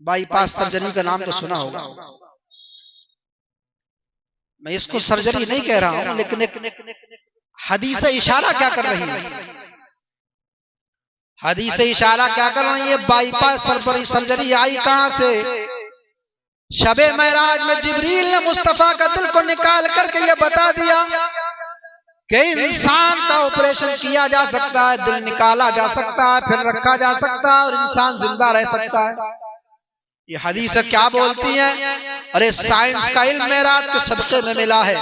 बाईपास सर्जरी का नाम तो सुना होगा। मैं इसको सर्जरी नहीं कह रहा हूं, लेकिन एक हदीस इशारा क्या कर रही है, हदीस इशारा क्या कर रही है, बाईपास सर्जरी आई कहां से? शबे महराज में जिब्रील ने मुस्तफा का दिल को निकाल करके ये बता दिया कि इंसान का ऑपरेशन किया जा सकता है, दिल निकाला जा सकता है, फिर रखा जा सकता है और इंसान जिंदा रह सकता है। ये हदीस क्या बोलती है? अरे साइंस का इल्म मेराज के सदक़े में मिला है,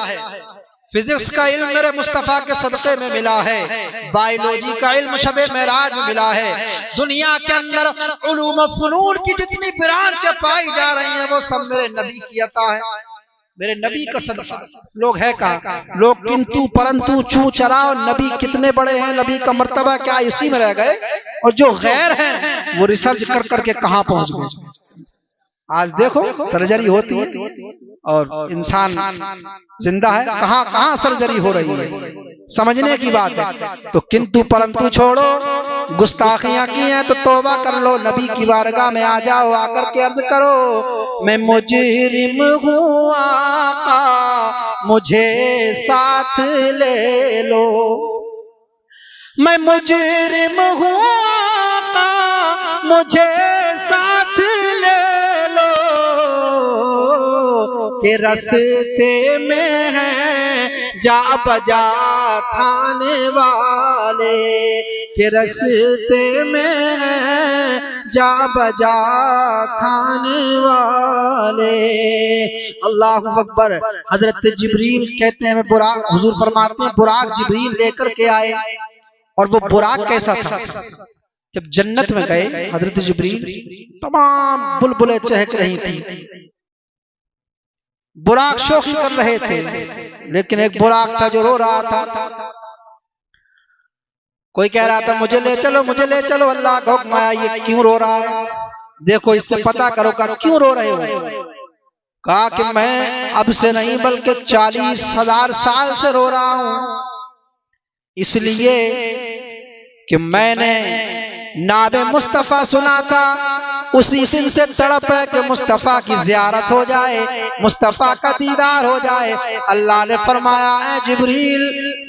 फिजिक्स का इल्म मेरे मुस्तफा के सदक़े में मिला है, बायोलॉजी का इल्म शबे मेराज में मिला है। दुनिया के अंदर उलूम व फनून की जितनी ब्रांचें पाई जा रही हैं वो सब मेरे नबी की अता है, मेरे नबी का सदका। लोग है कहाँ? लोग किंतु परंतु चू चराओ, नबी कितने बड़े हैं, नबी का मर्तबा क्या इसी में रह गए, और जो गैर हैं वो रिसर्च कर करके कहाँ पहुंच गए। आज देखो सर्जरी होती है और इंसान जिंदा है, कहाँ कहाँ सर्जरी हो रही है, समझने की बात है। तो किंतु परंतु छोड़ो, गुस्ताखियां की हैं तो तौबा कर लो, नबी की बारगाह में आ जाओ, आकर के अर्ज करो मैं मुजरिम हूँ आका मुझे साथ ले लो, मैं मुजरिम हूँ आका मुझे साथ ले लो, के रस्ते में है जा बजा थाने वाले, के रस्ते में है जा बजा थाने वाले। अल्लाहु अकबर। हजरत जिब्रील कहते हैं बुराक, हुजूर फरमाते हैं बुराक जिब्रील लेकर के आए, और वो बुराक कैसा था? जब जन्नत में गए हजरत जिब्रील, तमाम बुलबुलें चहक रही थी, बुराक शोखी कर रहे थे, लेकिन एक बुराक था जो रो रहा था। कोई कह रहा था मुझे ले चलो, मुझे ले चलो, अल्लाह का हुक्म आया, ये क्यों रो रहा है, देखो इससे पता करो का क्यों रो रहे हो। कहा कि मैं अब से नहीं बल्कि 40,000 साल से रो रहा हूं, इसलिए कि मैंने नाबे मुस्तफा सुना था, उसी दिन से तड़प है कि मुस्तफा की ज़ियारत हो जाए, मुस्तफा का दीदार हो जाए। अल्लाह ने फरमाया है जिब्रील,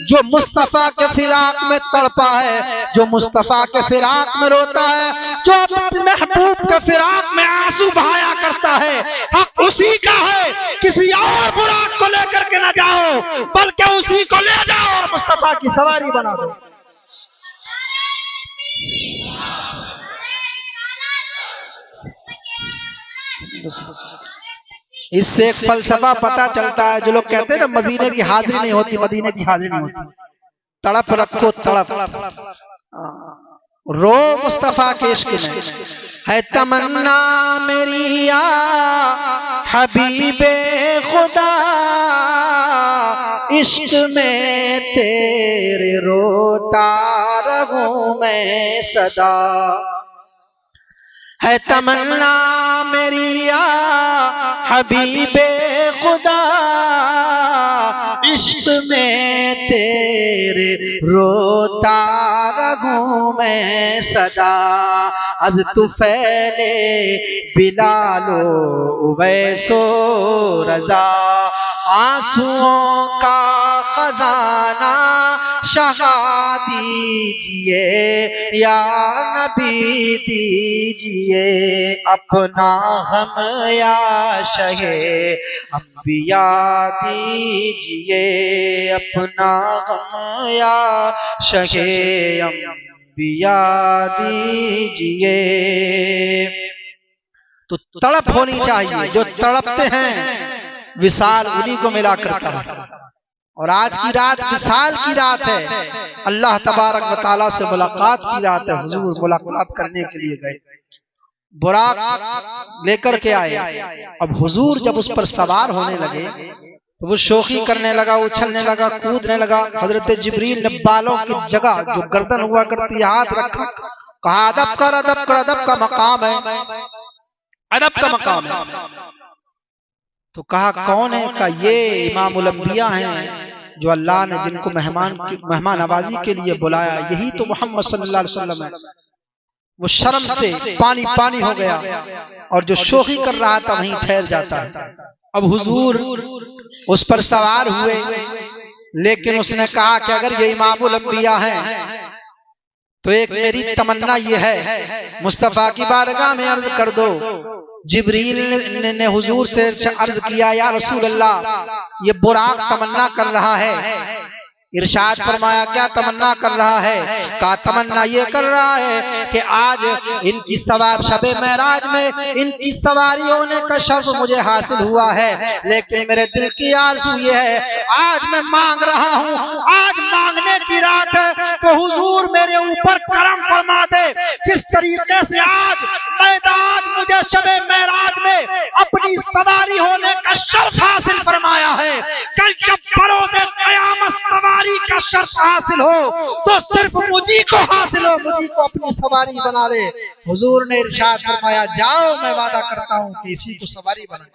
जो मुस्तफा के फिराक में तड़पा है, जो मुस्तफा के फिराक में रोता है, जो अपने महबूब के फिराक में आंसू बहाया करता है, हक उसी का है, किसी और बुराक को लेकर के न जाओ, बल्कि उसी को ले जाओ और मुस्तफा की सवारी बना दो। इससे एक फलसफा पता चलता है, जो लोग कहते हैं ना मदीने की हाजिरी नहीं होती, मदीने की हाजिरी नहीं होती, तड़प रखो तड़प, रो मुस्तफा के इश्क में, है तमन्ना मेरी या हबीबे खुदा, इश्क में तेरे रोता रहूं मैं सदा, है तमन्ना मेरी या हबीबे खुदा, इश्क में तेरे रोता रहूं मैं सदा, अज तू फैले बिलालो उवैसो रजा, आंसुओं का खजाना शहा दीजिए या नबी दीजिए, अपना हम या शहे अंबिया दीजिए, अपना हम या शहे अंबिया दीजिए। तो तड़प होनी चाहिए, जो तड़पते हैं विसाल उन्हीं को मिला करता है, और आज की रात विसाल की रात है, अल्लाह तबारक व तआला से मुलाकात की रात है। हुजूर मुलाकात करने के लिए गए, बुराक लेकर के आए, अब हुजूर जब उस पर सवार होने लगे तो वो शोखी करने लगा, उछलने लगा, कूदने लगा। हजरत जिब्रील ने बालों की जगह जो गर्दन हुआ करती है हाथ रखा, कहा अदब कर, अदब कर, अदब का मकाम है, अदब का मकाम है। तो कहा कौन है? का ये इमामुल अंबिया हैं जो अल्लाह ने जिनको मेहमान नवाजी के लिए बुलाया, यही तो मोहम्मद सल्लल्लाहु अलैहि वसल्लम है। वो शर्म से पानी पानी हो गया और जो शोखी कर रहा था वहीं ठहर जाता है। अब हुजूर उस पर सवार हुए, लेकिन उसने कहा कि अगर ये इमामुल अंबिया हैं तो एक मेरी तमन्ना ये है, मुस्तफा की बारगाह में अर्ज कर दो। जिब्रील ने हुजूर से अर्ज किया, या रसूल अल्लाह, ये बुराक तमन्ना कर रहा है। इरशाद फरमाया, क्या तमन्ना कर रहा है? कहा तमन्ना ये कर रहा है कि आज इनकी सवार शबे महराज में इनकी सवारी होने का शर्फ मुझे हासिल हुआ है, लेकिन मेरे दिल की आरज़ू ये है, आज मैं मांग रहा हूँ, आज मांगने की रात है, तो हुजूर मेरे ऊपर करम फरमा दे। जिस तरीके से आज मुझे शबे महराज में अपनी सवारी होने का शर्फ हासिल फरमाया है, कल जब बरोज़े क़यामत सवारी का शर्फ हासिल हो तो सिर्फ मुझी को हासिल हो, मुझी को अपनी सवारी बना ले। हुजूर ने इरशाद फरमाया, जाओ मैं वादा करता हूं कि इसी को सवारी बना।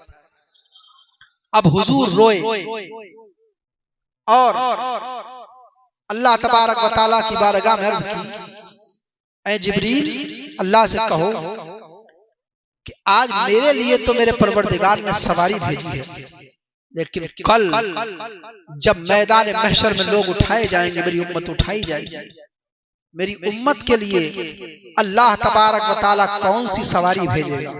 अब हुजूर रोए और अल्लाह तबारक व तआला की बारगाह में अर्ज की, ऐ जिब्रील, अल्लाह से कहो कि आज मेरे लिए तो मेरे परवरदिगार ने सवारी भेजी है, लेकिन कल जब मैदान महशर में लोग उठाए जाएंगे, मेरी उम्मत उठाई जाएगी, मेरी उम्मत के लिए अल्लाह तबारक व तआला कौन सी सवारी भेजेगा?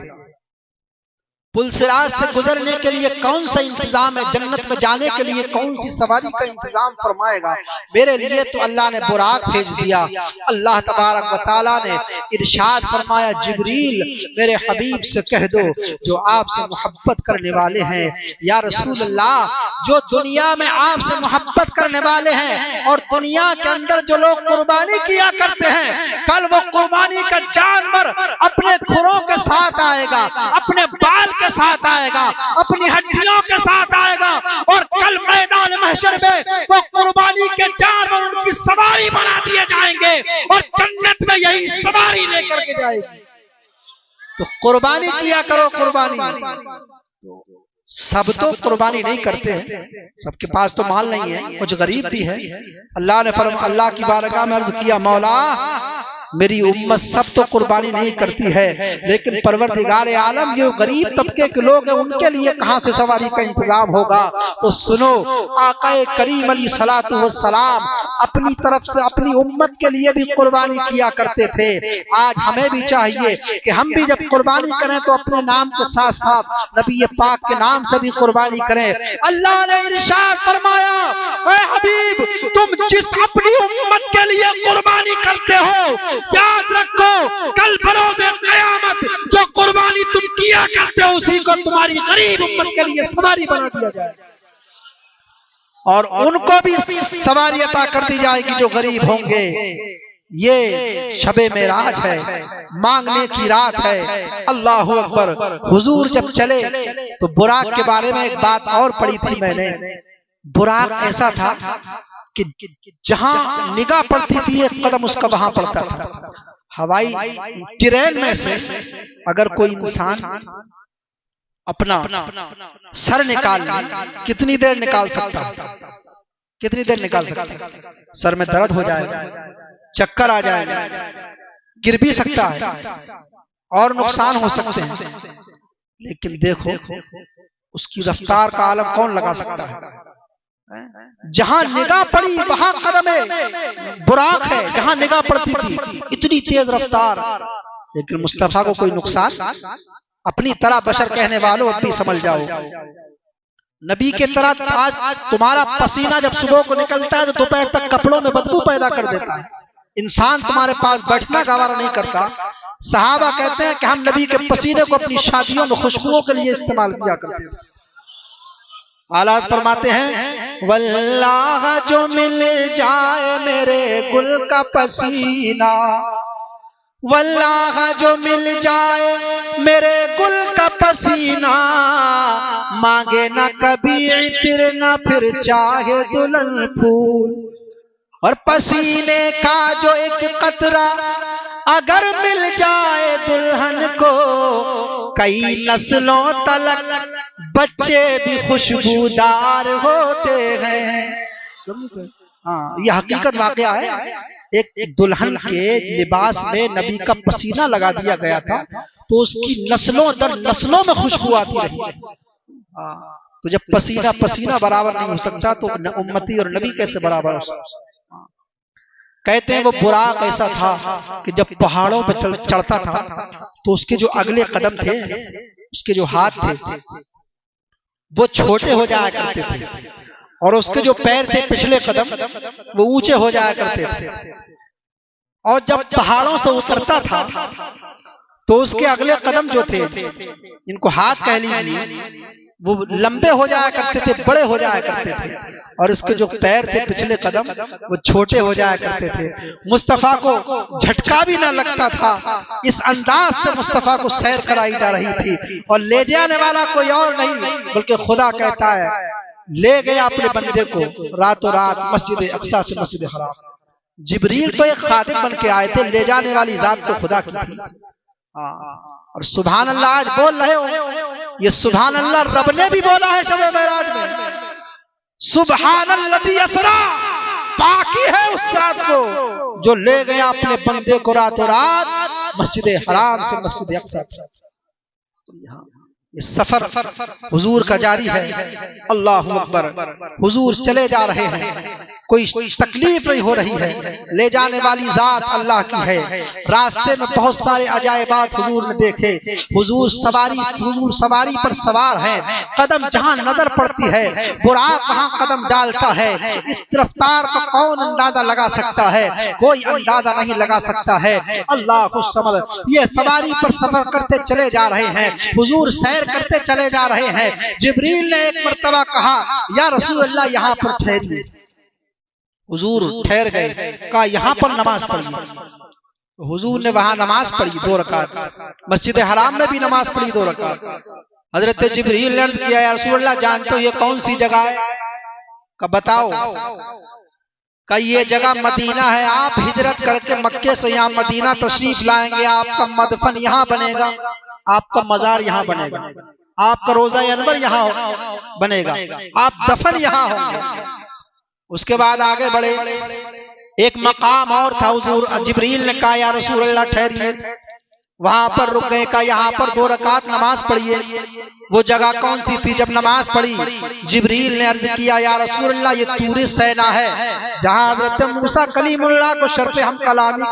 पुलसिराज से गुजरने के लिए कौन सा इंतजाम है? जन्नत में जाने के लिए कौन सी सवारी का इंतजाम फरमाएगा? मेरे लिए तो अल्लाह ने बुराक भेज दिया। अल्लाह तबारक व तआला ने इरशाद फरमाया, जिब्रील मेरे हबीब से कह दो जो आपसे मोहब्बत करने वाले हैं, या रसूल अल्लाह, जो दुनिया में आपसे मोहब्बत करने वाले हैं और दुनिया के अंदर जो लोग कुर्बानी किया करते हैं, कल वो कुर्बानी का जानवर अपने खुरों के साथ आएगा, अपने बाल के साथ आएगा, अपनी हड्डियों के साथ आएगा, और कल मैदान महशर में वो कुर्बानी के जानवर उनकी सवारी बना दिए जाएंगे और जन्नत में यही सवारी लेकर के जाएगी। तो कुर्बानी किया करो, कुर्बानी। सब तो कुर्बानी नहीं करते हैं, सबके पास तो माल नहीं है, कुछ गरीब भी है। अल्लाह ने अल्लाह की बारगाह में अर्ज किया, मौला मेरी उम्मत सब तो कुर्बानी नहीं करती है, लेकिन परवरदिगार आलम जो गरीब तबके के लोग हैं उनके लिए कहां से सवारी का इंतजाम होगा? तो सुनो, आकाए करीम अलैहिस्सलातु वस्सलाम अपनी तरफ से अपनी उम्मत के लिए भी कुर्बानी किया करते थे। आज हमें भी चाहिए कि हम भी जब कुर्बानी करें तो अपने नाम के साथ साथ नबी पाक के नाम से भी कुर्बानी करें। अल्लाह ने इरशाद फरमाया, ऐ हबीब, तुम जिस अपनी उम्मत के लिए कुर्बानी करते हो, याद रखो कल बरोज़े क़यामत जो कुर्बानी तुम किया करते हो उसी को तुम्हारी गरीब उम्मत के लिए सवारी बना दिया जाएगा, और उनको भी सवारी अता कर दी जाएगी जो गरीब होंगे। ये शबे मेराज है, मांगने की रात है। अल्लाहु अकबर। हुजूर जब चले तो बुराक के बारे में एक बात और पढ़ी थी मैंने। बुराक ऐसा था कि जहां निगाह पड़ती थी एक कदम उसका वहां पड़ता था। हवाई ट्रेन में से अगर कोई इंसान अपना सर निकाल कितनी देर निकाल सकता है? कितनी देर निकाल सकता है? सर में दर्द हो जाएगा, चक्कर आ जाएगा, गिर भी सकता है और नुकसान हो सकते हैं। लेकिन देखो उसकी रफ्तार का आलम कौन लगा सकता है? जहां निगाह पड़ी वहां कदम है, बुराक है जहां निगाह पड़ती थी, इतनी तेज रफ्तार। लेकिन मुस्तफा को कोई नुकसान, अपनी तरह बशर कहने वालों अब भी समझ जाओ, नबी के तरह आज तुम्हारा पसीना जब सुबह को निकलता है तो दोपहर तक कपड़ों में बदबू पैदा कर देता है, इंसान तुम्हारे पास बैठना गवारा नहीं करता। सहाबा कहते हैं कि हम नबी के पसीने को अपनी शादियों में खुशबुओं के लिए इस्तेमाल किया करते थे। हालात फरमाते हैं, वल्लाह जो मिल जाए मेरे गुल का पसीना, वल्लाह जो मिल जाए मेरे गुल का पसीना, मांगे ना कभी इत्र ना फिर चाहे दुल्हन फूल, और पसीने का जो एक कतरा अगर मिल जाए दुल्हन को, कई नस्लों तलक बच्चे भी खुशबूदार होते हैं। हाँ, ये हकीकत वाकया है। एक दुल्हन के लिबास में नबी का पसीना लगा दिया गया था तो उसकी नस्लों दर नस्लों में खुशबू आती रही। तो जब पसीना पसीना बराबर नहीं हो सकता तो उम्मती और नबी कैसे बराबर हो सकता। कहते हैं वो बुराक ऐसा था कि जब पहाड़ों पर चढ़ता था तो उसके जो अगले कदम थे, उसके जो हाथ थे वो छोटे हो जाया करते थे और उसके जो पैर थे पिछले कदम वो ऊंचे हो जाया करते थे। और जब पहाड़ों से उतरता था तो उसके अगले कदम जो थे, इनको हाथ कह लीजिए, वो लंबे हो जाया करते थे, बड़े हो जाया करते थे। और इसके जो पैर थे पिछले कदम वो छोटे हो जाया करते थे। मुस्तफा को झटका भी ना लगता था। इस अंदाज से मुस्तफा को सैर कराई जा रही थी और ले जाने वाला कोई और नहीं बल्कि खुदा कहता है, ले गया अपने बंदे को रातों रात मस्जिद अक्सा से मस्जिद हराम। जिब्रील तो एक खादिम बन के आए थे, ले जाने वाली जात तो खुदा की थी। और सुभान अल्लाह आज बोल रहे हो, ये सुभान अल्लाह रब ने भी बोला है शब मेराज में, सुभान अल्लज़ी असरा, पाकी है उस रात को जो ले गया अपने बंदे को रातों रात मस्जिद हराम से मस्जिद अक्सा। ये सफर हुजूर का जारी है। अल्लाहु अकबर। हुजूर चले जा रहे हैं, कोई तकलीफ नहीं हो रही है, ले जाने वाली जात अल्लाह की है। रास्ते में बहुत सारे अजायबात हुजूर ने देखे। हुजूर सवारी पर सवार है। कदम जहां नजर पड़ती है बुराक वहां कदम डालता है। इस रफ्तार का कौन अंदाजा लगा सकता है? कोई अंदाजा नहीं लगा सकता है। अल्लाह को समझ, ये सवारी पर सफर करते चले जा रहे हैं, हुजूर सैर करते चले जा रहे हैं। जिब्रील ने एक मर्तबा कहा, या रसूल अल्लाह यहाँ पर ठहरिए। हुजूर ठहर गए, कहा यहाँ पर नमाज पढ़िए। हुजूर ने वहां नमाज पढ़ी 2 रकात। मस्जिद हराम में भी नमाज पढ़ी 2 रकात। हजरत जिब्रील ने अर्ज किया, या रसूल अल्लाह जानते हो ये कौन सी जगह है? का बताओ। का ये जगह मदीना है। आप हिजरत करके मक्के से यहाँ मदीना तशरीफ लाएंगे, आपका मदफन यहाँ बनेगा, आपका मजार यहाँ बनेगा, आपका रोजा अनवर यहाँ बनेगा, आप दफन यहाँ होंगे। उसके बाद आगे बढ़े, एक मकाम और था। हुजूर जिब्रील ने कहा, या रसूल अल्लाह ठहरिए। वहां पर रुक गए, कहा यहाँ पर 2 रकात नमाज पढ़िए। वो जगह कौन सी थी? जब नमाज पढ़ी जिब्रील ने अर्ज किया, या रसूल अल्लाह ये तूर सैना है जहां हज़रत मूसा कलीमुल्लाह को शर्फ हम कलामी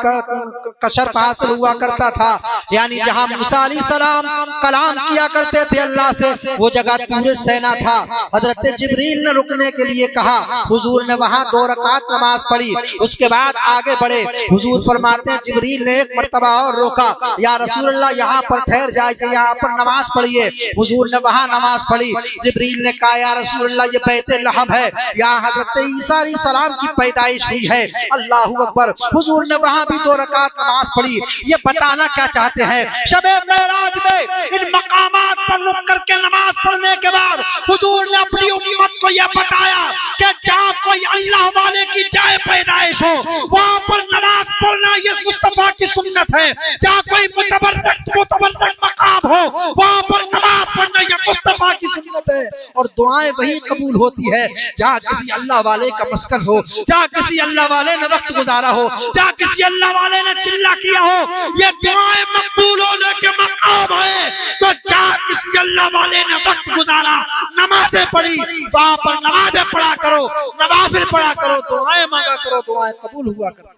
का शर्फ हासिल हुआ करता था, यानी जहां मूसा अलैहिस्सलाम कलाम किया करते थे अल्लाह से, वो जगह तूर सैना था। हजरत जिब्रील ने रुकने के लिए कहा, हुजूर ने वहां 2 रकात नमाज पढ़ी। उसके बाद आगे बढ़े, हुजूर फरमाते हैं जिब्रील ने एक मर्तबा और रोका, या रसूल अल्लाह यहाँ पर ठहर जाइए, यहाँ पर नमाज पढ़िए। हुजूर ने वहां नमाज पढ़ी। जिब्रील ने कहा, या रसूल अल्लाह ये बैते लहम है, यहाँ हजरत ईसा अलैहिस्सलाम की पैदाइश हुई है। अल्लाहू अकबर। हुजूर ने वहां भी 2 रकात नमाज पढ़ी। ये बताना क्या चाहते हैं? शबे मेराज में इन मकामात पर रुक करके नमाज पढ़ने के बाद हुजूर ने अपनी उम्मत को यह बताया कि जहाँ कोई अल्लाह वाले की जाए पैदाइश हो वहां पर नमाज पढ़ना ये मुस्तफा की सुन्नत है। जहाँ कोई मुतबर्रक मकाम हो वहां पर नमाज पढ़ना ये मुस्तफा की सुन्नत है। और दुआएं वही कबूल होती है जहाँ किसी अल्लाह वाले का मस्कन हो, जहाँ किसी अल्लाह वाले ने वक्त गुजारा हो, जहाँ किसी अल्लाह वाले ने चिल्ला किया हो। ये दुआएं मकबूल होने के मकाम है। तो जहाँ किसी अल्लाह वाले ने वक्त गुजारा, नमाजें पढ़ी, वहां पर नमाजें पढ़ा करो, नवाफिल पढ़ा करो, दुआएं मांगा करो, दुआएं कबूल हुआ करो।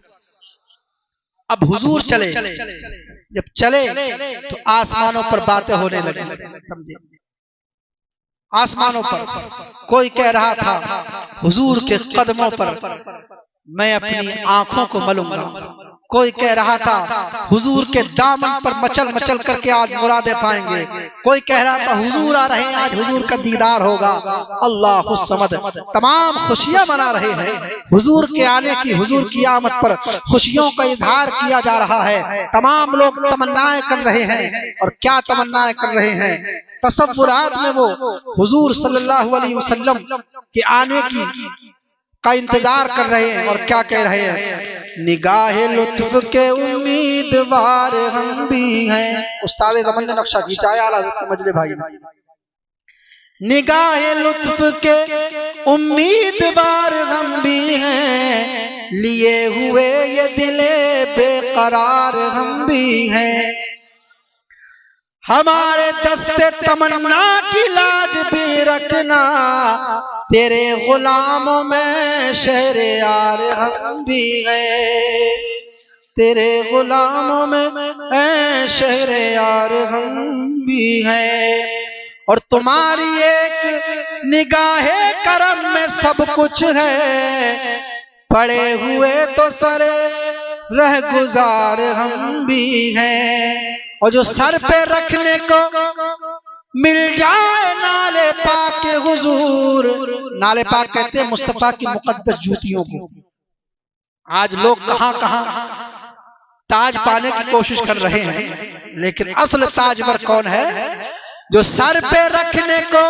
अब हुजूर चले, जब चले तो आसमानों पर बातें होने लगी। समझे? आसमानों पर कोई कह रहा था, हुजूर के कदमों पर मैं अपनी आंखों को मलूंगा। कोई कह रहा था, हुजूर के दामन पर मचल मचल करके आज मुरादे पाएंगे। कोई कह रहा था, हुजूर आ रहे हैं, आज हुजूर का दीदार होगा। अल्लाह समद। तमाम खुशियां मना रहे हैं हुजूर के आने की। हुजूर की आमद पर खुशियों का इजहार किया जा रहा है। तमाम लोग तमन्नाएं कर रहे हैं। और क्या तमन्नाएं कर रहे हैं? तसव्वुरात में वो हुजूर सल्लल्लाहु अलैहि वसल्लम के आने की का इंतजार कर रहे हैं। और क्या कह रहे हैं? निगाहे लुत्फ के उम्मीदवार हम भी हैं। उस्ताद ज़मान ने नक्शा खींचा है आला हज़रत मजले भाई ने। निगाहे लुत्फ के उम्मीदवार हम भी हैं, लिए हुए ये दिले बेकरार हम भी हैं। हमारे दस्ते तमन्ना की लाज भी रखना, तेरे गुलामों में शहरे यार हम भी हैं। तेरे गुलामों में शहरे यार हम भी हैं। और तुम्हारी एक निगाहे करम में सब कुछ है, पड़े हुए तो सरे रह गुजार हम भी हैं। और जो सर पे रखने को मिल जाए नाले पाक के हुजूर, नाले पाक कहते हैं मुस्तफा की मुकद्दस जूतियों को। आज लोग कहां कहां ताज पाने की कोशिश कर रहे हैं, लेकिन असल ताजवर कौन है? जो सर पे रखने को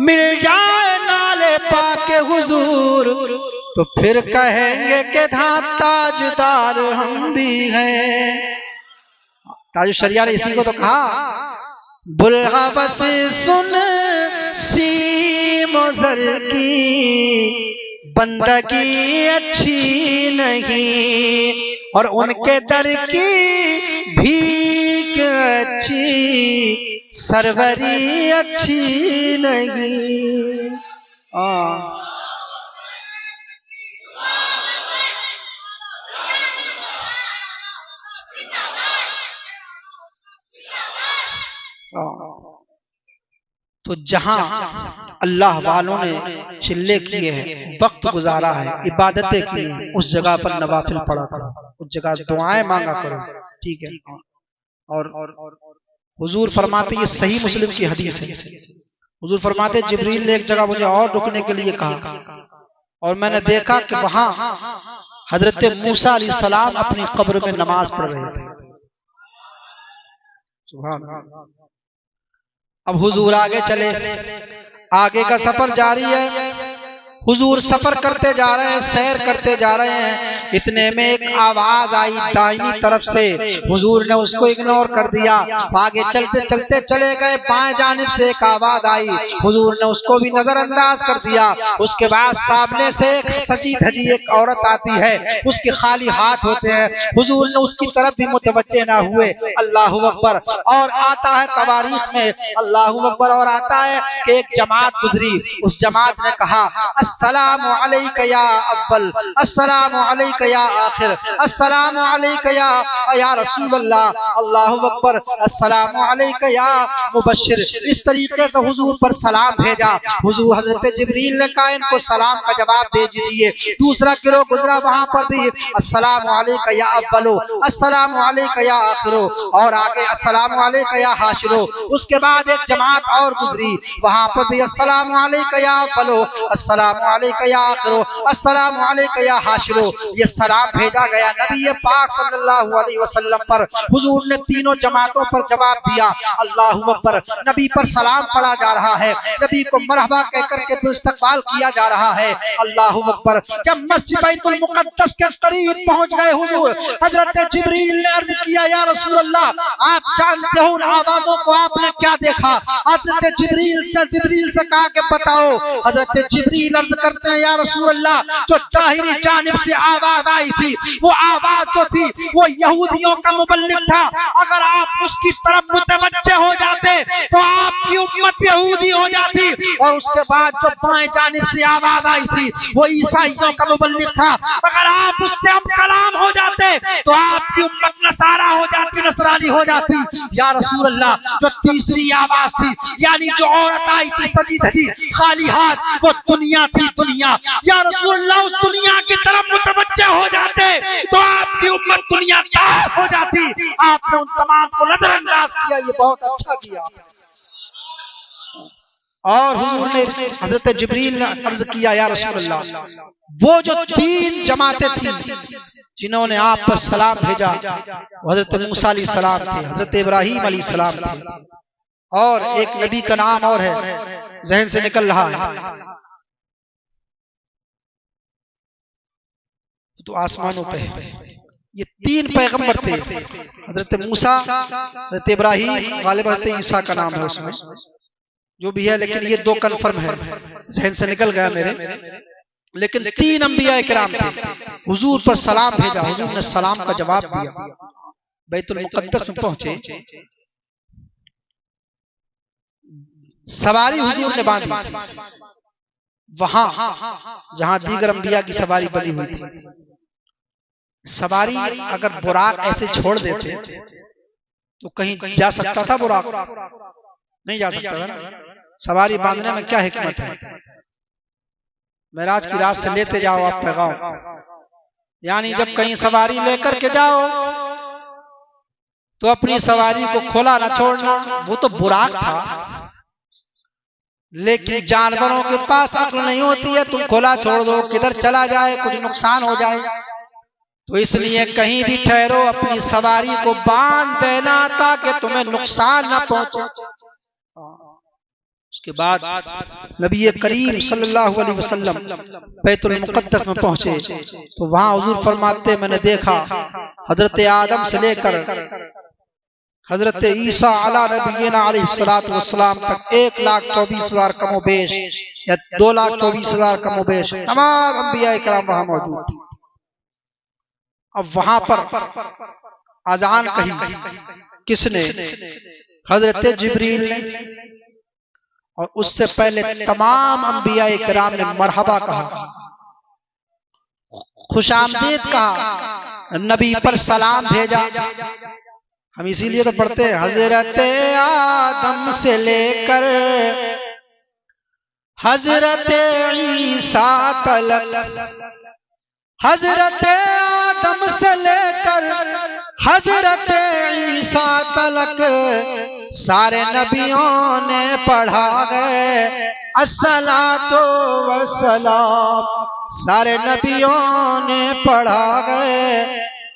मिल जाए नाले पाक के हुजूर, तो फिर कहेंगे कि धात ताजदार हम भी हैं। ताज शरिया ने इसी को तो कहा, बुल्गा बस सुन सीमोज़र की बंदगी अच्छी नहीं, और उनके दर की भीख अच्छी, सरवरी अच्छी नहीं। तो जहां अल्लाह वालों ने चिल्ले किए हैं, वक्त गुजारा है, इबादतें की हैं, उस जगह पर नवाफिल पढ़ा करो, उस जगह दुआएं मांगा करो, ठीक है। और हुजूर फरमाते, ये सही मुस्लिम की हदीस है, हुजूर फरमाते जिब्रील ने एक जगह मुझे और रुकने के लिए कहा, और मैंने देखा कि वहां हजरत मूसा अलैहिस्सलाम अपनी कब्र में नमाज पढ़ रहे थे। सुभान अल्लाह। अब हुजूर आगे चले, आगे का सफर जारी है। हुजूर सफर करते जा रहे हैं, सैर करते जा रहे हैं। इतने में एक आवाज आई दाहिनी तरफ से, हुजूर ने उसको इग्नोर कर दिया। आगे चलते चलते चले गए, बाएं जानिब से एक आवाज आई, हुजूर ने उसको भी नजरअंदाज कर दिया। उसके बाद सामने से एक सजी धजी एक औरत आती है, उसके खाली हाथ होते हैं, हुजूर ने उसकी तरफ भी मुतवज्जे ना हुए। अल्लाहु अकबर। और आता है तवारीख में, अल्लाहु अकबर, और आता है कि एक जमात गुजरी, उस जमात ने कहा अस्सलामु अलैका या अव्वल, अस्सलामु अलैका या आखिर, अस्सलामु अलैका या रसूलल्लाह, अल्लाहु अकबर, अस्सलामु अलैका या मुबश्शिर। इस तरीके से हुजूर पर सलाम भेजा। हुजूर हजरत जिब्रील ने कहा इनको सलाम का जवाब दे दीजिए। दूसरा गिरोह गुजरा, वहां पर भी अस्सलामु अलैका या अव्वलो, अस्सलामु अलैका या आखिरो, और आगे अस्सलामु अलैका या हाशिरो। उसके बाद एक जमात और गुजरी, वहां पर भी अस्सलामु अलैका या अव्वलो, अस्सलामु अलैका या आखिरो, अस्सलामु अलैका या हाशिरो। ये सलाम भेजा गया नबी पाक सल्लल्लाहु अलैहि वसल्लम पर। हुजूर ने तीनों जमातों पर जवाब दिया। अल्लाहु अकबर। नबी पर सलाम पढ़ा जा रहा है, नबी को मरहबा कहकर के इस्तकबाल किया जा रहा है। अल्लाहु अकबर। जब मस्जिद बैतुल मुक़द्दस के करीब पहुंच गए हुजूर, हजरत जिब्रील ने अर्ज किया, या रसूल अल्लाह, आप जानते हो उन आवाजों को, आपने क्या देखा? हजरत जिब्रील से कहा कि बताओ। हजरत जिब्रील अर्ज करते हैं, या रसूल अल्लाह, जो जाहिरी जानिब से आवाज आई थी, वो आवाज जो थी वो यहूदियों का मुबल्लिग था। अगर आप उसकी तरफ मुतवज्जे हो जाते तो आपकी उम्मत यहूदी हो जाती। और उसके बाद जो बाएं जानिब से आवाज आई थी वो ईसाइयों का मुबल्लिग था। अगर आप उससे अब कलाम हो जाते तो आपकी उम्मत नसारा हो जाती, नसरानी हो जाती। या रसूल अल्लाह, जो तीसरी आवाज थी, यानी जो औरत आई थी सजी धजी खाली हाथ, वो दुनिया थी, दुनिया। या रसूल अल्लाह, उस दुनिया की तरफ मुतवज्जे हो जाते तो आपकी उम्मत दुनिया दार हो जाती। आपने उन तमाम को नजरअंदाज किया, ये बहुत अच्छा किया। और हुजूर ने हजरत जिब्रील ने अर्ज किया, या रसूल अल्लाह, वो जो तीन जमातें थी जिन्होंने आप पर सलाम भेजा, हजरत मूसा अलैहिस्सलाम थे, हजरत इब्राहीम अलैहिस्सलाम थे, और एक नबी का नाम और है, जहन से निकल रहा है। तो आसमानों पे ये 3 पैगंबर थे, हजरत मूसा, हजरत इब्राहीम, गालिब हजरत ईसा का नाम है उसमें, जो भी है, लेकिन ये 2 कन्फर्म है, जहन से निकल गया मेरे। लेकिन 3 अंबिया किराम थे, हुजूर पर सलाम भेजा, हुजूर ने सलाम का जवाब दिया, बैतुल मुकद्दस में पहुंचे, सवारी हुजूर ने बांधी वहां जहां दीगर अंबिया की सवारी बनी हुई थी। सवारी अगर बुराक ऐसे छोड़ देते तो कहीं जा सकता था बुराक? नहीं जा सकता था ना। सवारी बांधने में क्या हिकमत है? मेराज की रात से लेते जाओ आप पैगाम, यानी जब कहीं सवारी लेकर के जाओ तो अपनी सवारी को खोला ना छोड़ना। वो तो बुराक था, लेकिन जानवरों के पास अक्ल नहीं होती है, तुम खोला छोड़ दो, किधर चला जाए, कुछ नुकसान हो जाए, तो इसलिए कहीं भी ठहरो, अपनी सवारी को बांध देना ताकि तुम्हें नुकसान ना पहुंचे। उसके बाद नबी करीम सल्लल्लाहु अलैहि वसल्लम बैतुल मुकद्दस में पहुंचे तो वहां हुजूर फरमाते, मैंने देखा हजरत आदम से लेकर हजरत ईसा अला नबीना अलैहिस्सलातु वस्सलाम तक 1,24,000 कमोबेश या 2,24,000 कमोबेश तमाम अंबिया किराम वहां मौजूद थे। अब वहां पर अजान कही किसने? हजरत जिब्रील ने, और उससे पहले तमाम अंबिया किराम ने मरहबा कहा, खुशामदीद कहा, नबी पर सलाम भेजा। हम इसीलिए तो पढ़ते हैं, हजरत आदम से लेकर हजरत ईसा तक, हजरत आदम से लेकर हजरत ईसा तक सारे नबियों ने पढ़ा गए अस्सलातो वस्सलाम, सारे नबियों ने पढ़ा गए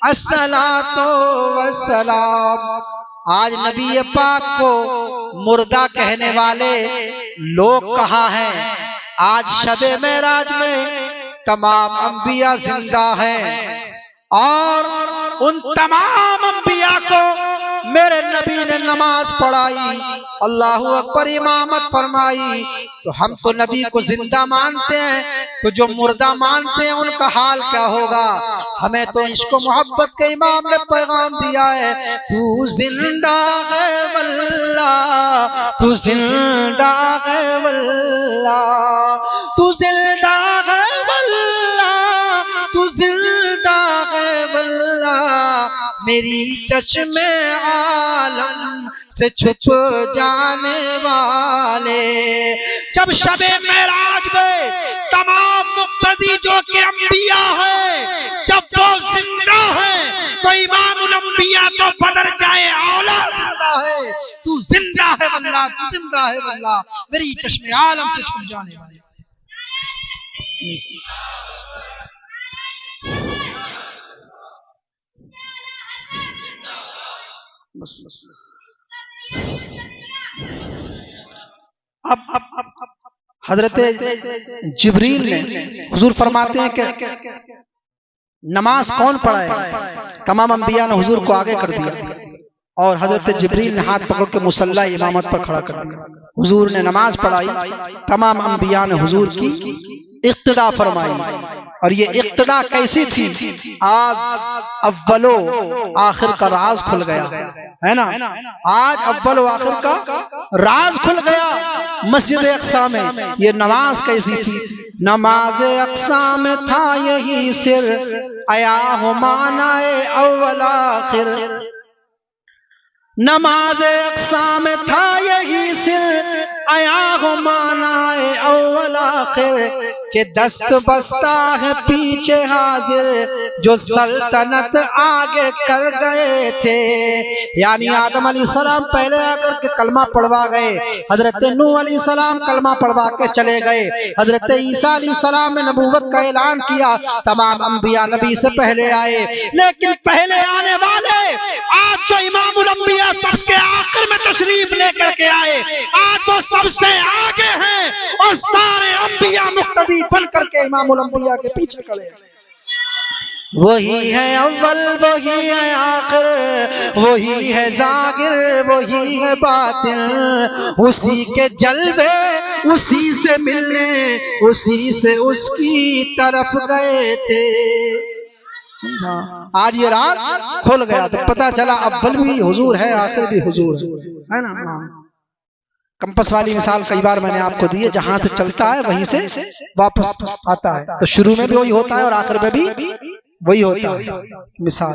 अस्सलातो वस्सलाम। आज नबी पाक को मुर्दा कहने वाले लोग कहाँ हैं? आज शबे मेराज में तमाम अंबिया जिंदा हैं, और उन तमाम अंबिया को मेरे नबी ने नमाज पढ़ाई, अल्लाहु अकबर इमामत फरमाई। तो हम तो नबी को जिंदा मानते हैं, तो जो मुर्दा मानते हैं उनका हाल क्या होगा? हमें तो इश्क मोहब्बत के इमाम ने पैगाम दिया है, तू जिंदा है वल्ला, तू जिंदा है वल्ला, तू जिंदा है वल्ला, तू जिंदा है वल्ला, मेरी चश्मे आलम से छुप जाने वाले। जब शबे मेराज में तमाम मुक्तदी जो कि अंबिया है, जब वो जिंदा है तो इमामुल अंबिया तो बदल जाए, औला जिंदा है, तू जिंदा है वल्लाह, तू जिंदा है वल्लाह, मेरी चश्मे आलम से छुप जाने वाले। अब हजरत जिब्रील ने, हुजूर फरमाते हैं कि नमाज कौन पढ़ाए? तमाम अंबिया ने हुजूर को आगे कर दिया, और हजरत जिब्रील ने हाथ पकड़ के मुसल्ला इमामत पर खड़ा कर दिया। हुजूर ने नमाज पढ़ाई, तमाम अंबिया ने हुजूर की इक्तिदा फरमाई। और ये इक्तिदा कैसी थी? आज अव्वलो आखिर का राज खुल गया है ना, आज अव्वलो आखिर का राज खुल गया। मस्जिद अक्सा में ये नमाज कैसी थी? नमाज अक्सा में था यही सिर, आया हो मानाए अव्वल आखिर। नमाज अक्सा में था यही सिर, आया हो मानाए अव्वल आखिर, के दस्त बस्ता है पीछे हाजिर, जो सल्तनत आगे कर गए थे। यानी आदम अलैहिस्सलाम पहले आकर के कलमा पढ़वा गए, हजरत नूह अलैहिस्सलाम कलमा पढ़वा के चले गए, हजरत ईसा अलैहिस्सलाम ने नबूवत का ऐलान किया, तमाम अंबिया नबी से पहले आए। लेकिन पहले आने वाले आज जो इमामुल अंबिया सबसे आखिर में तशरीफ लेकर के आए, आज वो सबसे आगे हैं, और सारे अंबिया मुक्तदी बन करके इमामुल अंबिया के पीछे खड़े हैं। वही है अव्वल वही है आखिर, वही है जागिर वही है बातिन, उसी के जलवे उसी से मिलने उसी से उसकी तरफ गए थे। आज ये राज खुल गया तो पता चला अव्वल भी हुजूर है आखिर भी हुजूर है ना। कंपस वाली मिसाल कई बार मैंने आपको दी है, जहां से चलता है वहीं से वापस आता है, तो शुरू में भी वही होता है और आखिर में भी वही होता है। मिसाल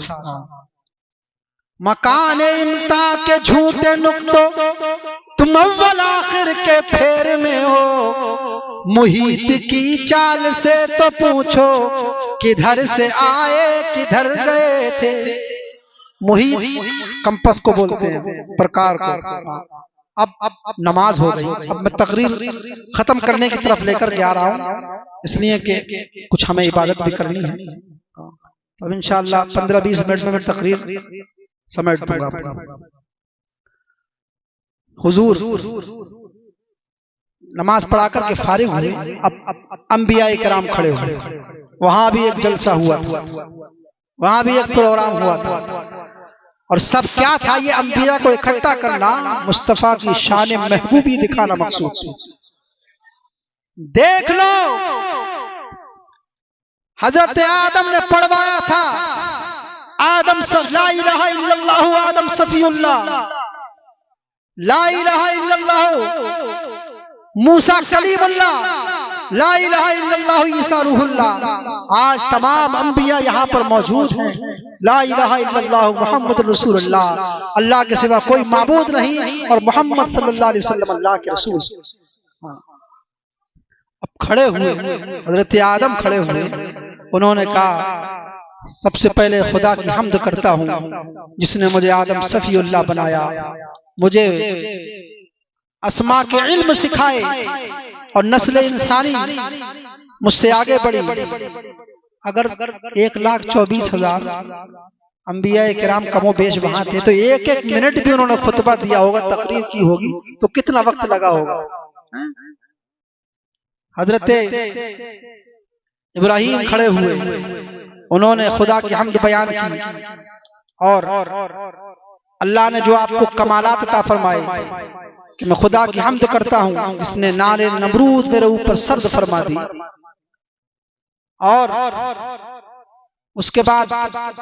मकान इम्ता के झूठे नुक्तों तुम अव्वल आखिर के फेर में हो, मुहीत की चाल से तो पूछो किधर से आए किधर गए थे। मुहीत कंपस को बोलते हैं, प्रकार को। अब नमाज हो गई, अब मैं तकरीर खत्म करने की तरफ लेकर के आ रहा हूं, इसलिए कि कुछ हमें इबादत भी करनी है। तो इंशाअल्लाह 15-20 मिनट में मैं तकरीर समेट दूंगा। हुजूर नमाज पढ़ा करके फारिग हुए, अब अंबिया इकराम खड़े हुए। वहां भी एक जलसा हुआ था, वहां भी एक प्रोग्राम हुआ था, और सब क्या था, ये अंबिया को इकट्ठा करना, मुस्तफा की शान महबूबी दिखाना मकसूद थी। देख लो हजरत आदम ने पढ़वाया था, आदम ला इलाहा इल्लल्लाहु आदम सफीउल्लाह, ला इलाहा इल्लल्लाहु मूसा कलीमुल्लाह, ला इलाहा इल्लल्लाहु ईसा रूहुल्लाह। आज तमाम अंबिया यहाँ पर मौजूद हैं। ला इलाहा इल्लल्लाहु मुहम्मद रसूलुल्लाह, अल्लाह के सिवा कोई माबूद नहीं और मोहम्मद सल्लल्लाहु अलैहि वसल्लम अल्लाह के रसूल। अब खड़े हुए हजरत आदम खड़े हुए, उन्होंने कहा सबसे पहले खुदा की हम्द करता हूँ जिसने मुझे आदम सफीउल्लाह बनाया, मुझे अस्मा के इल्म सिखाए और नस्ल इंसानी मुझसे आगे बढ़ी। अगर 1,24,000 अंबिया किराम कमो बेश वहां थे, तो एक एक मिनट भी उन्होंने खुतबा दिया होगा, तकरीर की होगी, तो कितना वक्त लगा होगा। हजरत इब्राहिम खड़े हुए, उन्होंने खुदा की हम्द बयान की, और अल्लाह ने जो आपको कमालात अता फरमाए कि मैं खुदा की हम्द करता हूं, इसने नारे नमरूद मेरे ऊपर सर्द फरमा दी। और उसके बाद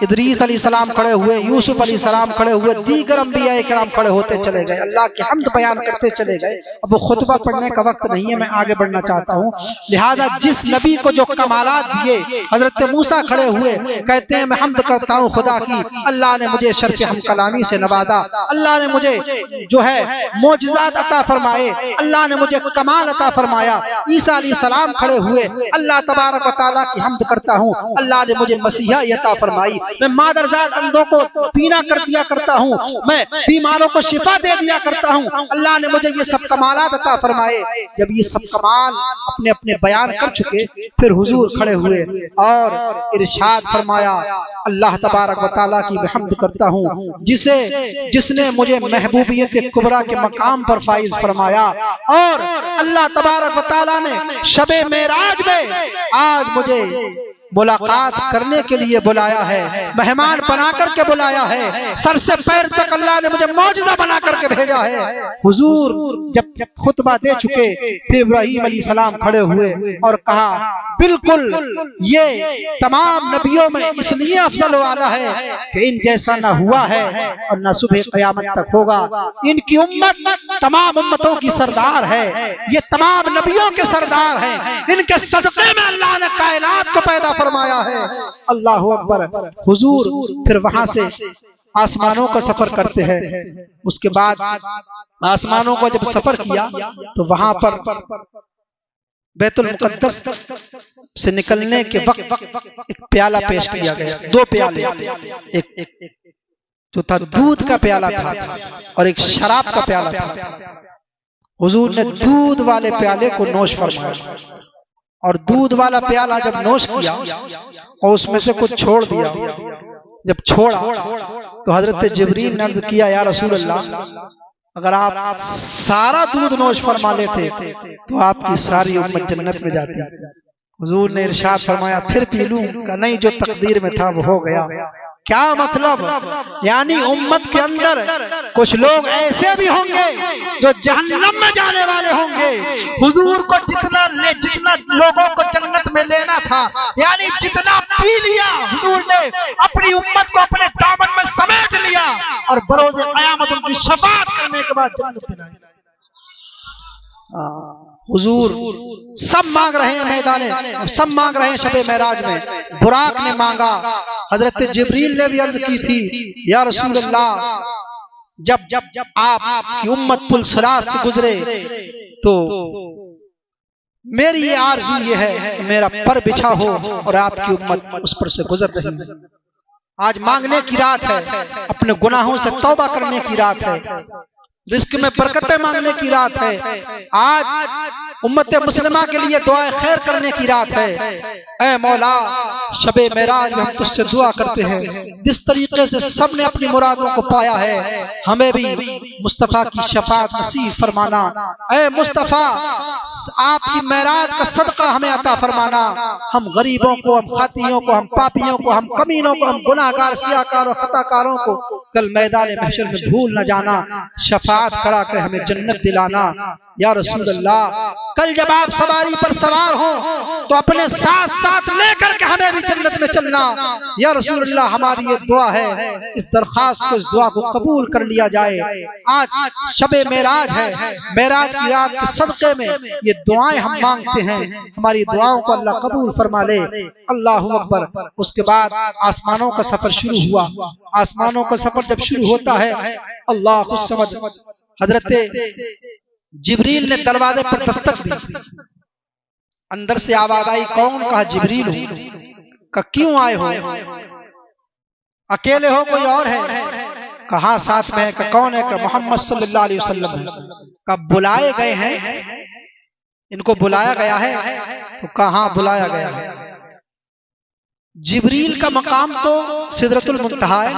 इदरीस अलैहिस्सलाम खड़े हुए, यूसुफ अलैहिस्सलाम खड़े हुए, दीगर अंबिया इकराम खड़े होते चले गए, अल्लाह की हम्द बयान करते चले गए। अब वो खुतबा पढ़ने का वक्त नहीं है, मैं आगे बढ़ना चाहता हूँ। लिहाजा जिस नबी को जो कमालात दिए, हजरत मूसा खड़े हुए, कहते हैं मैं हम्द करता हूँ खुदा की, अल्लाह ने मुझे शर्फ हम कलामी से नवाजा, अल्लाह ने मुझे जो है मोजज़ात अता फरमाए, अल्लाह ने मुझे कमाल अता फरमाया। ईसा अलैहिस्सलाम खड़े हुए, अल्लाह तबारक व तआला की हम्द करता हूँ, अल्लाह ने मुझे अता फरमाई, मैं मादरजात अंधों को पीना कर दिया करता हूँ, मैं बीमारों को शिफा दे दिया करता हूँ, अल्लाह ने मुझे ये सब कमालात अता फरमाए। जब ये सब कमाल अपने अपने बयान कर चुके, फिर हुजूर खड़े हुए और इरशाद फरमाया, अल्लाह तबारक व तआला की हम्द करता हूँ जिसने मुझे महबूबियत कुबरा के मकाम पर फाइज फरमाया, और अल्लाह तबारक व तआला ने शबे मेराज में आज मुझे मुलाकात करने के लिए बुलाया है, मेहमान बना करके बुलाया है, सर से पैर तक अल्लाह ने मुझे मौजज़ा बना करके भेजा है। हुजूर जब खुतबा दे चुके, फिर इब्राहीम अलैहिस्सलाम खड़े हुए और कहा, बिल्कुल ये तमाम नबियों में इसलिए अफजल वाला है कि इन जैसा न हुआ है और न सुबह क़यामत तक होगा। इनकी उम्मत तमाम उम्मतों की सरदार है, ये तमाम नबियों के सरदार हैं, इनके सदक़े में अल्लाह ने कायनात को पैदा फरमाया है। अल्लाह अकबर। हुजूर फिर वहां से आसमानों का सफर करते हैं। उसके बाद आसमानों का जब सफर किया तो वहां पर बैतुल मुक़द्दस से निकलने के वक्त एक प्याला पेश किया गया, दो प्याले, एक जो था दूध का प्याला था और एक शराब का प्याला था। हुजूर ने दूध वाले प्याले को नोश फरमाया, और दूध वाला प्याला जब नोश किया और उसमें से कुछ छोड़ दिया, जब छोड़ा तो हजरत जिब्रील ने अर्ज़ किया, या रसूल अल्लाह, अगर आप सारा दूध नोश फरमा लेते तो आपकी सारी उम्मत जन्नत में जाती। हुजूर ने इरशाद फरमाया फिर पी लूं? का नहीं, जो तकदीर में था वो हो गया। क्या मतलब? यानी उम्मत के अंदर कुछ लोग ऐसे भी होंगे जो जहन्नम में जाने वाले होंगे। हुजूर को जितना लोगों को जन्नत में लेना था, यानी जितना पी लिया हुजूर ने, अपनी उम्मत को अपने दामन में समेट लिया और बरोज़े क़यामत उनकी शफाअत करने के बाद जन्नत दिलाई। हुजूर सब मांग रहे हैं मैदाने, सब मांग रहे हैं शबे मेराज में। बुराक ने मांगा, हजरत जिब्रील ने भी अर्ज की थी, या रसूल अल्लाह, जब आपकी उम्मत पुल सिरात से गुजरे तो मेरी ये आरज़ू ये है कि मेरा पर बिछा हो और आपकी उम्मत उस पर से गुजर रही है। आज मांगने की रात है, अपने गुनाहों से तौबा करने की रात है, रिस्क में बरकतें मांगने की रात है। आज उम्मत मुस्लिमा के लिए दुआ खैर करने की रात है। ऐ मौला, शबे मेराज में हम तुझसे दुआ करते हैं, जिस तरीके से सबने अपनी मुरादों को पाया है, हमें भी मुस्तफा की शफाअत नसीब फरमाना। ऐ मुस्तफा, आपकी मेराज का सदका हमें अता फरमाना। हम गरीबों को, हम खातियों को, हम पापियों को, हम कमीनों को, हम गुनाहगार सियाकारों खताकारों को कल मैदान महशर में भूल न जाना। शफाअत करा कर हमें जन्नत दिलाना या रसूल अल्लाह। कल जब आप सवारी पर सवार हो तो अपने साथ साथ लेकर के हमें भी जन्नत में चलना या रसूल अल्लाह। हमारी ये दुआ है, इस दरखास्त को, इस दुआ को कबूल कर लिया जाए। आज शबे मेराज है, मेराज की रात के सदक़े में ये दुआएं हम मांगते हैं, हमारी दुआओं को अल्लाह कबूल फरमा ले। अल्लाहु अकबर। उसके बाद आसमानों का सफर शुरू हुआ। आसमानों का सफर जब शुरू होता है, अल्लाह खुद समझ, हजरत जिब्रील ने दरवाजे पर दस्तक दी। अंदर से आवाज आई, कौन? कहा जिब्रील हूं। का क्यों आए हो? अकेले हो कोई और है? कहा साथ में। का कौन है? का मोहम्मद सल्लल्लाहु अलैहि वसल्लम है। का बुलाए गए हैं? इनको बुलाया गया है? तो कहा बुलाया गया है। जिब्रील का मकाम तो सिदरतुल मुंतहा है,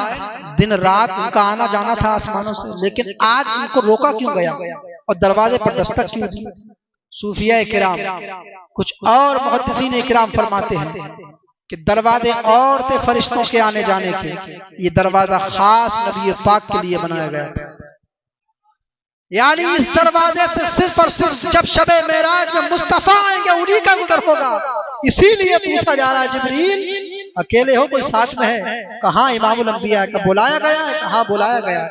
दिन रात उनका आना जाना था आसमानों से, लेकिन आज इनको रोका क्यों गया और दरवाजे पर दस्तक क्यों दी? सूफिया किराम, कुछ और मुहद्दिसीन इकराम फरमाते हैं कि दरवाजे और थे फरिश्तों के आने जाने के, ये दरवाजा खास नबी पाक के लिए बनाया गया था। यानी इस दरवाजे से सिर्फ और सिर्फ जब शबे मेराज में मुस्तफा आएंगे उन्हीं का गुजर होगा। इसीलिए पूछा जा रहा है, जिब्रील अकेले हो कोई साथ में है? कहाँ इमामुल अंबिया का बुलाया गया है? कहाँ बुलाया गया?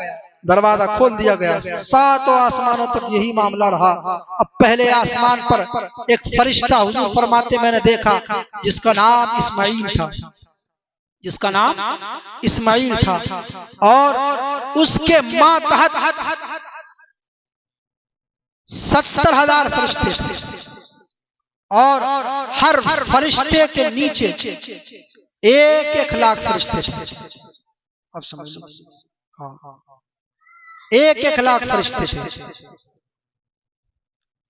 दरवाजा खोल दिया गया। सातों आसमानों तक यही मामला रहा। अब पहले आसमान पर एक फरिश्ता, हुजूर फरमाते मैंने देखा, जिसका नाम इस्माइल था, जिसका नाम इस्माइल था, और उसके मातहत 70,000 फरिश्ते थे, और हर फरिश्ते के नीचे 1-1 लाख फरिश्ते थे। अब समझ लो, हाँ, 1-1 लाख फरिश्ते थे।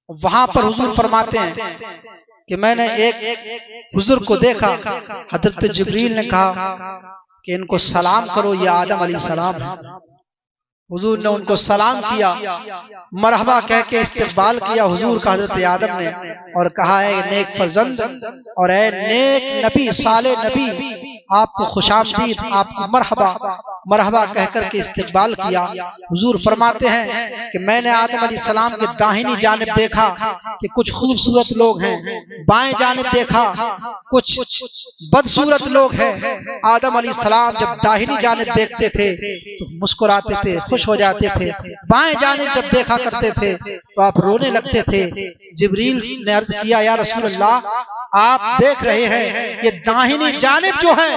वहां पर हुजूर फरमाते हैं कि मैंने एक हुजूर को देखा। हजरत जिब्रील ने कहा कि इनको सलाम करो, ये आदम अलैहिस्सलाम है। हुजूर ने उनको सलाम किया, मरहबा कह के इस्तकबाल किया हुजूर का हजरत आदम ने, और कहा है नेक फर्जंद और ए नेक नबी, साले नबी, आपको खुशामदीद, आपको मरहबा मरहबा कह करके इस्तकबाल किया। हुजूर फरमाते हैं कि मैंने आदम अलैहिस्सलाम के दाहिनी जानिब देखा कि कुछ खूबसूरत लोग हैं, बाएं जानिब देखा कुछ बदसूरत लोग हैं। आदम अलैहिस्सलाम जब दाहिनी जानिब देखते थे तो मुस्कुराते थे, खुश हो जाते थे। बाएं जानिब जब देखा करते थे तो आप रोने लगते थे। जिब्रील ने अर्ज किया, या रसूल अल्लाह, आप देख रहे हैं ये दाहिनी जानिब जो है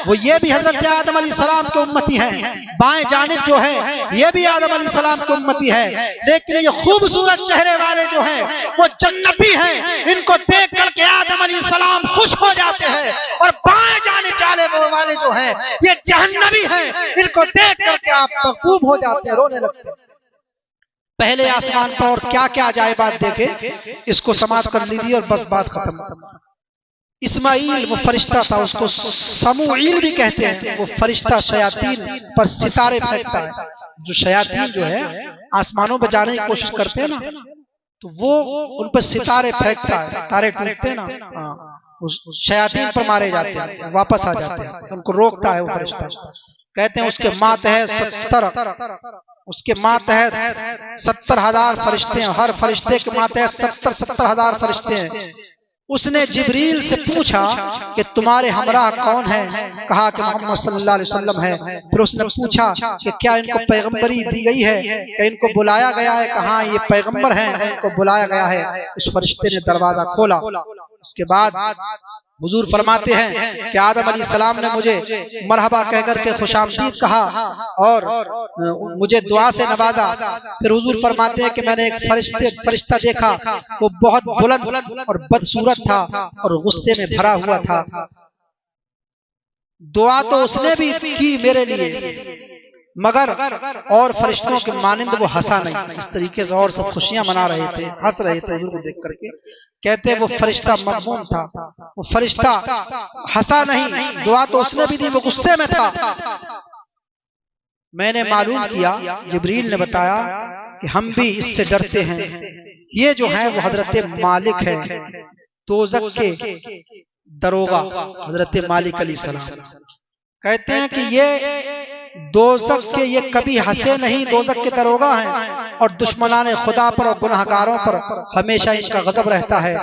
वो ये भी हजरत आदम अलैहिस्सलाम की उम्मती है, बाएं जानिब जो है ये भी आदम अलैहिस्सलाम की उम्मती है, लेकिन ये खूबसूरत चेहरे वाले जो हैं वो जन्नती हैं। इनको देख करके आदम अलैहिस्सलाम खुश हो जाते हैं, और बाएं जानिब जाने वाले जो हैं ये जहन्नमी हैं, इनको देख करके आप मखबूब हो जाते हैं, रोने लगते हैं। पहले आसमान पर और क्या क्या अजायबात देखे, इसको समाप्त कर लीजिए और बस बात खत्म। इस्माइल वो फरिश्ता था, उसको समूइल भी कहते हैं। वो फरिश्ता शयातीन पर सितारे फेंकता है। जो शयातीन जो है आसमानों पर जाने की कोशिश करते हैं ना, तो वो उन पर सितारे फेंकता है, तारे टूटते हैं ना, शयातीन पर मारे जाते हैं, वापस आ जाते हैं, उनको रोकता है वो फरिश्ता। कहते हैं उसके मातहत 70,000 फरिश्ते हैं, हर फरिश्ते के मातहत 70,000 फरिश्ते हैं। उसने जिब्रील से पूछा कि तुम्हारे हमराह कौन है? कहा कि मोहम्मद सल्लल्लाहु अलैहि वसल्लम है। फिर उसने पूछा कि क्या इनको पैगंबरी दी गई है, क्या इनको बुलाया गया है? कहा ये पैगंबर हैं, इनको बुलाया गया है। उस फरिश्ते ने दरवाजा खोला। उसके बाद हुजूर फरमाते हैं कि आदम अलैहिस्सलाम ने मुझे मरहबा कहकर के खुशामदीद कहा और मुझे दुआ से नवाजा। फिर हुजूर फरमाते हैं कि मैंने एक फरिश्ता देखा, वो बहुत बुलंद और बदसूरत था और गुस्से में भरा हुआ था। दुआ तो उसने भी की मेरे लिए, मगर और फरिश्तों के मानिंद वो हंसा नहीं। इस तरीके से और सब खुशियां मना रहे थे, हंस रहे थे हुजूर को देख करके। कहते वो फरिश्ता मगमूम था, वो फरिश्ता हंसा नहीं, दुआ तो उसने भी दी, वो गुस्से में था। मैंने मालूम किया, जिब्रील ने बताया कि हम भी इससे डरते हैं। ये जो है वो हजरत मालिक है, दोज़ख के दरोगा हजरत मालिक अलैहिस्सलाम। कहते हैं कि ये दोज़ख के ये कभी हंसे नहीं, दोज़ख के दरोगा हैं और दुश्मनाने खुदा पर और गुनहगारों पर हमेशा इनका गजब रहता है।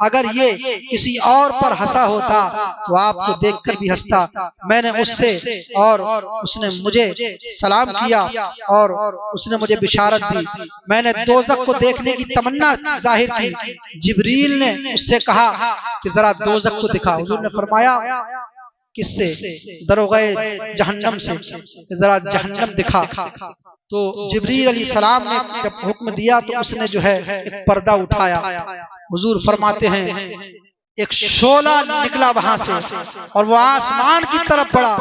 अगर ये किसी और पर हंसा होता तो आपको देखकर भी हंसता। मैंने उससे और उसने मुझे सलाम किया और उसने मुझे बिशारत दी। मैंने दोज़ख को देखने की तमन्ना जाहिर की। जिब्रील ने उससे कहा कि जरा दोज़ख को दिखा। हुजूर ने फरमाया किससे? दरोगाए जहन्नम से, जरा जहन्नम दिखा। तो जिब्रील अलैहिस्सलाम ने जब हुक्म दिया तो उसने जो है एक पर्दा उठाया। हुजूर फरमाते हैं एक शोला निकला वहां से और वो आसमान की तरफ बढ़ा।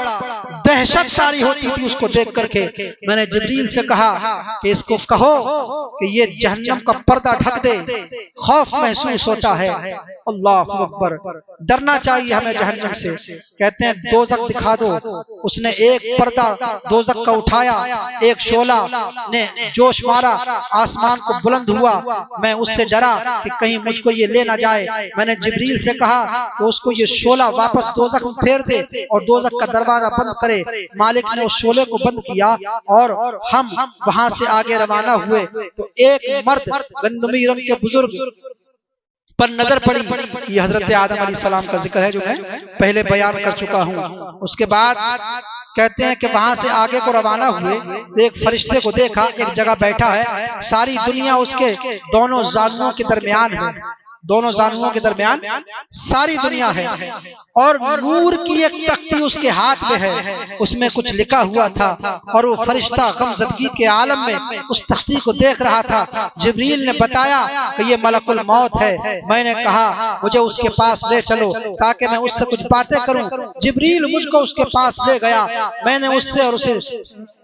दहशत सारी होती थी उसको देख करके। मैंने जिब्रील से कहा कि इसको कहो कि ये जहन्नम का पर्दा ढक दे। खौफ महसूस होता है, अल्लाहु अकबर, डरना चाहिए हमें जहन्नम से। कहते हैं दोज़ख दिखा दो। उसने एक पर्दा दोज़ख का उठाया, एक शोला ने जोश मारा, आसमान को बुलंद हुआ। मैं उससे डरा कि कहीं मुझको ये ले ना जाए। मैंने जिब्रील से कहा तो उसको ये शोला वापस दोज़ख में फेर दे और दोज़ख का दरवाजा बंद करे। मालिक ने उस शोले को बंद किया और हम वहां से आगे रवाना हुए। तो एक मर्द गंदमी रंग के बुजुर्ग पर नजर पड़ी। ये हजरत आदम अलैहिस्सलाम का जिक्र है जो मैं पहले बयान कर चुका हूँ। उसके बाद कहते हैं कि वहां से आगे को रवाना हुए तो एक फरिश्ते को देखा, एक जगह बैठा है, सारी दुनिया उसके दोनों जानुओं के दरमियान है, दोनों जानुओं के दरमियान सारी दुनिया है और नूर की एक तख्ती उसके हाथ में है, उसमें कुछ लिखा हुआ था और वो फरिश्ता गमज़दगी के आलम में उस तख्ती को देख रहा था। जिब्रील ने बताया कि ये मलकुल मौत है। मैंने कहा मुझे उसके पास ले चलो ताकि मैं उससे कुछ बातें करूं। जिब्रील मुझको उसके पास ले गया। मैंने उससे और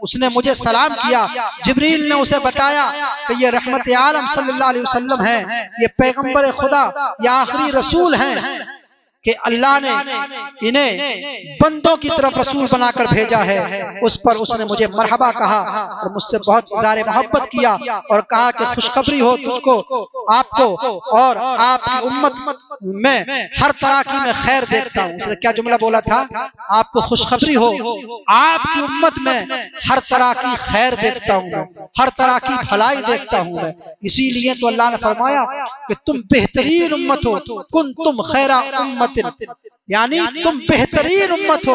उसने मुझे सलाम किया। जिब्रील ने उसे बताया कि ये रहमत आलम सल्लल्लाहु अलैहि वसल्लम है, ये पैगंबर खुदा, ये आखिरी रसूल हैं कि अल्लाह ने इन्हें बंदों की तरफ रसूल बनाकर भेजा है। उस पर उसने मुझे मरहबा कहा और मुझसे बहुत ज़्यादा मोहब्बत किया और कहा कि खुशखबरी हो तुझको, आपको और आपकी उम्मत में हर तरह की मैं खैर देखता हूँ। उसने क्या जुमला बोला था? आपको खुशखबरी हो, आपकी उम्मत में हर तरह की खैर देखता हूँ मैं, हर तरह की भलाई देखता हूँ मैं। इसीलिए तो अल्लाह ने फरमाया कि तुम बेहतरीन उम्मत हो, कुन तुम खैरा उम्मत, यानी तुम बेहतरीन उम्मत हो।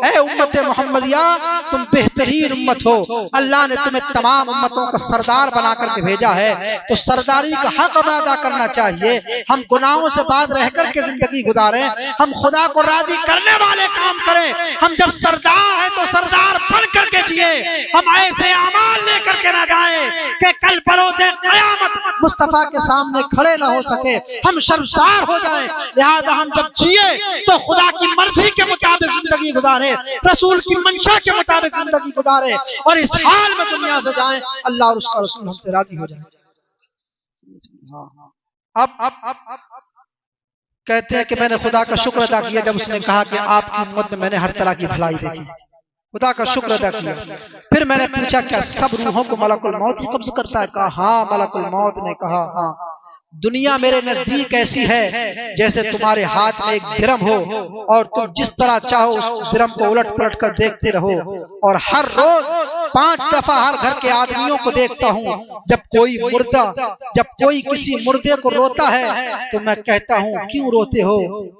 ऐ उम्मत मोहम्मदिया तुम बेहतरीन उम्मत हो। अल्लाह ने तुम्हें तमाम उम्मतों का सरदार बना करके भेजा है, तो सरदारी का हक हमें अदा करना चाहिए। हम गुनाहों से बात रह करके जिंदगी गुजारें, हम खुदा को राजी करने वाले काम करें। हम जब सरदार हैं तो सरदार बन करके जिए। हम ऐसे अमाल लेकर के ना जाए कि कल परोसे क़यामत मुस्तफा के सामने खड़े ना हो सके, हम शर्मसार हो जाए। लिहाजा हम जब जिए तो खुदा की मर्जी के मुताबिक जिंदगी गुजारे, रसूल की मंशा के मुताबिक जिंदगी गुजारे और इस हाल में दुनिया से जाएं अल्लाह और उसका रसूल हमसे राजी हो जाए। अब कहते हैं कि मैंने खुदा का शुक्र अदा किया जब उसने कहा कि आपकी उम्मत में मैंने हर तरह की भलाई देखी। खुदा का शुक्र अदा किया। फिर मैंने पूछा क्या सब रूहों को मलकुल मौत ही कब्ज़ करता है? कहा हाँ। मलकुल मौत ने कहा हाँ। दुनिया मेरे नजदीक ऐसी है जैसे तुम्हारे हाथ में एक दिरहम हो और तुम जिस तरह चाहो उस दिरहम को उलट पलट कर देखते रहो। और हर रोज 5 दफा हर घर के आदमियों को देखता हूँ, जब कोई किसी मुर्दे को रोता है तो मैं कहता हूँ क्यों रोते हो,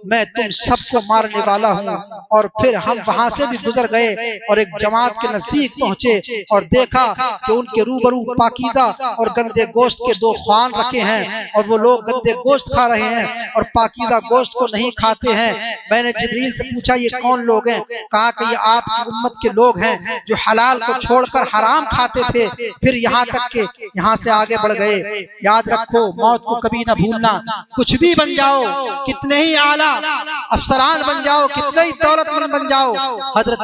मैं तुम सबको मारने वाला हूँ। और फिर हम वहां से भी गुजर गए और एक जमात के नजदीक पहुंचे और देखा कि उनके रूबरू पाकीज़ा और गंदे गोश्त के 2 ख्वान रखे हैं और वो लोग गंदे गोश्त खा रहे हैं और पाकीज़ा गोश्त को नहीं खाते हैं। मैंने जिब्रील से पूछा ये कौन लोग हैं? कहा कि ये आपकी उम्मत के लोग हैं जो हलाल को छोड़कर हराम खाते थे। फिर यहाँ तक के यहाँ से आगे बढ़ गए। याद रखो, मौत को कभी ना भूलना। कुछ भी बन जाओ, कितने ही आला अफसरान बन जाओ, कितने ही दौलतमंद बन जाओ, हजरत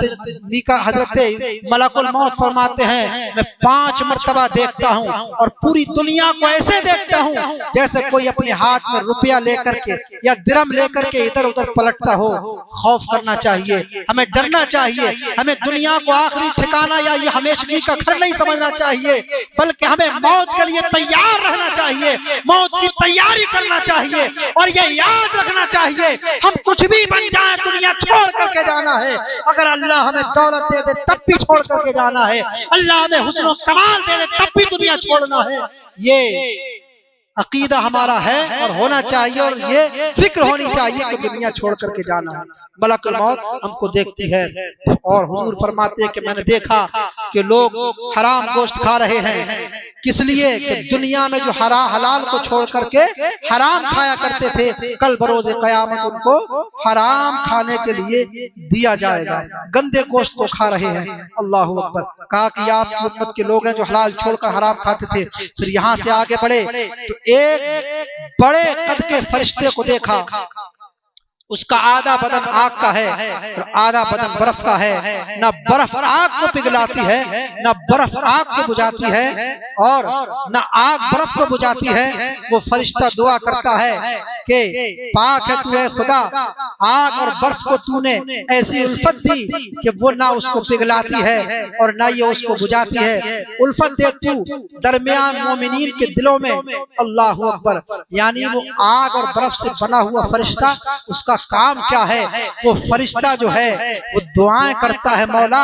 मलकुल मौत फरमाते हैं मैं 5 मर्तबा देखता हूँ और पूरी दुनिया को ऐसे देखता हूँ जैसे कोई अपने हाथ में रुपया लेकर के या दिरहम लेकर के इधर उधर पलटता हो। खौफ करना चाहिए, हमें डरना चाहिए, हमें दुनिया को आखिरी ठिकाना या ये हमेशगी का घर नहीं समझना चाहिए, बल्कि हमें मौत के लिए तैयार रहना चाहिए, मौत की तैयारी करना चाहिए और ये याद रखना चाहिए हम कुछ भी बन जाए दुनिया छोड़ करके जाना है। अगर अल्लाह हमें दौलत दे दे तब भी छोड़ करके जाना है, अल्लाह हमें हुस्न कमाल दे दे तब भी दुनिया छोड़ना है। ये अकीदा हमारा है और होना चाहिए और ये फिक्र होनी चाहिए कि दुनिया छोड़ करके जाना है। मलकुल मौत हमको देखती है और हुजूर फरमाते हैं कि मैंने देखा कि लोग हराम गोश्त खा रहे हैं, किस लिए कि दुनिया में जो हलाल को छोड़ करके हराम खाया करते थे, कल बरोज़े क़यामत उनको हराम खाने के लिए दिया जाएगा। गंदे गोश्त को खा रहे हैं। अल्लाहु अकबर। कहा कि आप उम्मत के लोग हैं जो हलाल छोड़कर हराम खाते थे। फिर यहाँ से आगे बढ़े तो एक बड़े कद के फरिश्ते को देखा, उसका आधा बदन आग का है और आधा बदन बर्फ का है। न बर्फ आग को पिघलाती है, न बर्फ आग को बुझाती है और न आग बर्फ को बुझाती है। वो फरिश्ता दुआ करता है कि पाक है तू है खुदा, आग और बर्फ को तूने ऐसी उल्फत दी कि वो ना उसको पिघलाती है और ना ये उसको बुझाती है। उल्फत दे तू दरमियान मोमिनीन के दिलों में। अल्लाहु अकबर। यानी वो आग और बर्फ से बना हुआ फरिश्ता, उसका काम क्या है? वो फरिश्ता जो है वो दुआएं करता है, मौला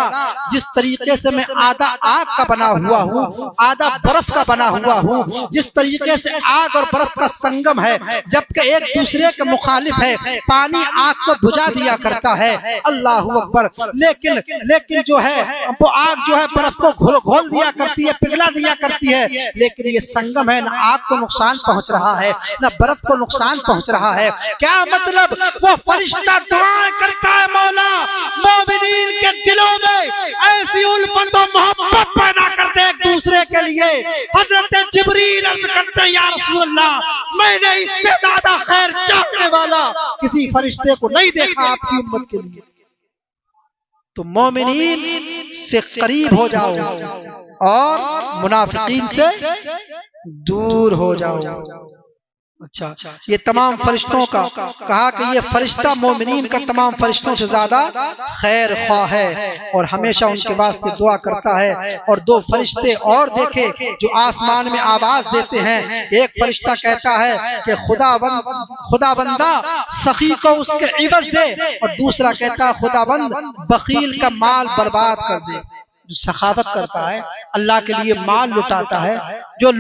जिस तरीके से मैं आधा आग का बना हुआ हूँ, आधा बर्फ का बना हुआ हूँ, जिस तरीके से आग और बर्फ का संगम है, जबकि एक दूसरे के मुखालिफ है, पानी आग को बुझा दिया करता है। अल्लाहु अकबर। लेकिन जो है वो आग जो है बर्फ को घोल दिया करती है, पिघला दिया करती है, लेकिन ये संगम है, न आग को नुकसान पहुंच रहा है न बर्फ को नुकसान पहुंच रहा है। क्या मतलब? वो फरिश्ता दुआएं करता है, मौला मोमिनीन के दिलों में ऐसी उल्फत और मोहब्बत पैदा करते एक दूसरे के लिए। हजरत जिब्रील अर्ज़ करते हैं या रसूल अल्लाह, मैंने इससे ज्यादा खैर चाहने वाला किसी फरिश्ते को नहीं देखा आपकी उम्मत के लिए। तो मोमिनीन से करीब हो जाओ और मुनाफिकीन से दूर हो जाओ। अच्छा, ये तमाम फरिश्तों का कहा कि ये फरिश्ता मोमिनीन का तमाम फरिश्तों से ज्यादा खैर ख्वाह है और हमेशा उनके वास्ते दुआ करता है। और 2 फरिश्ते और देखे जो आसमान में आवाज देते हैं। एक फरिश्ता कहता है कि खुदाबंदा सखी को उसके इवज दे, और दूसरा कहता है खुदाबंद बखील का माल बर्बाद कर दे। जो सखावत करता है, अल्लाह के लिए माल लुटाता है, जो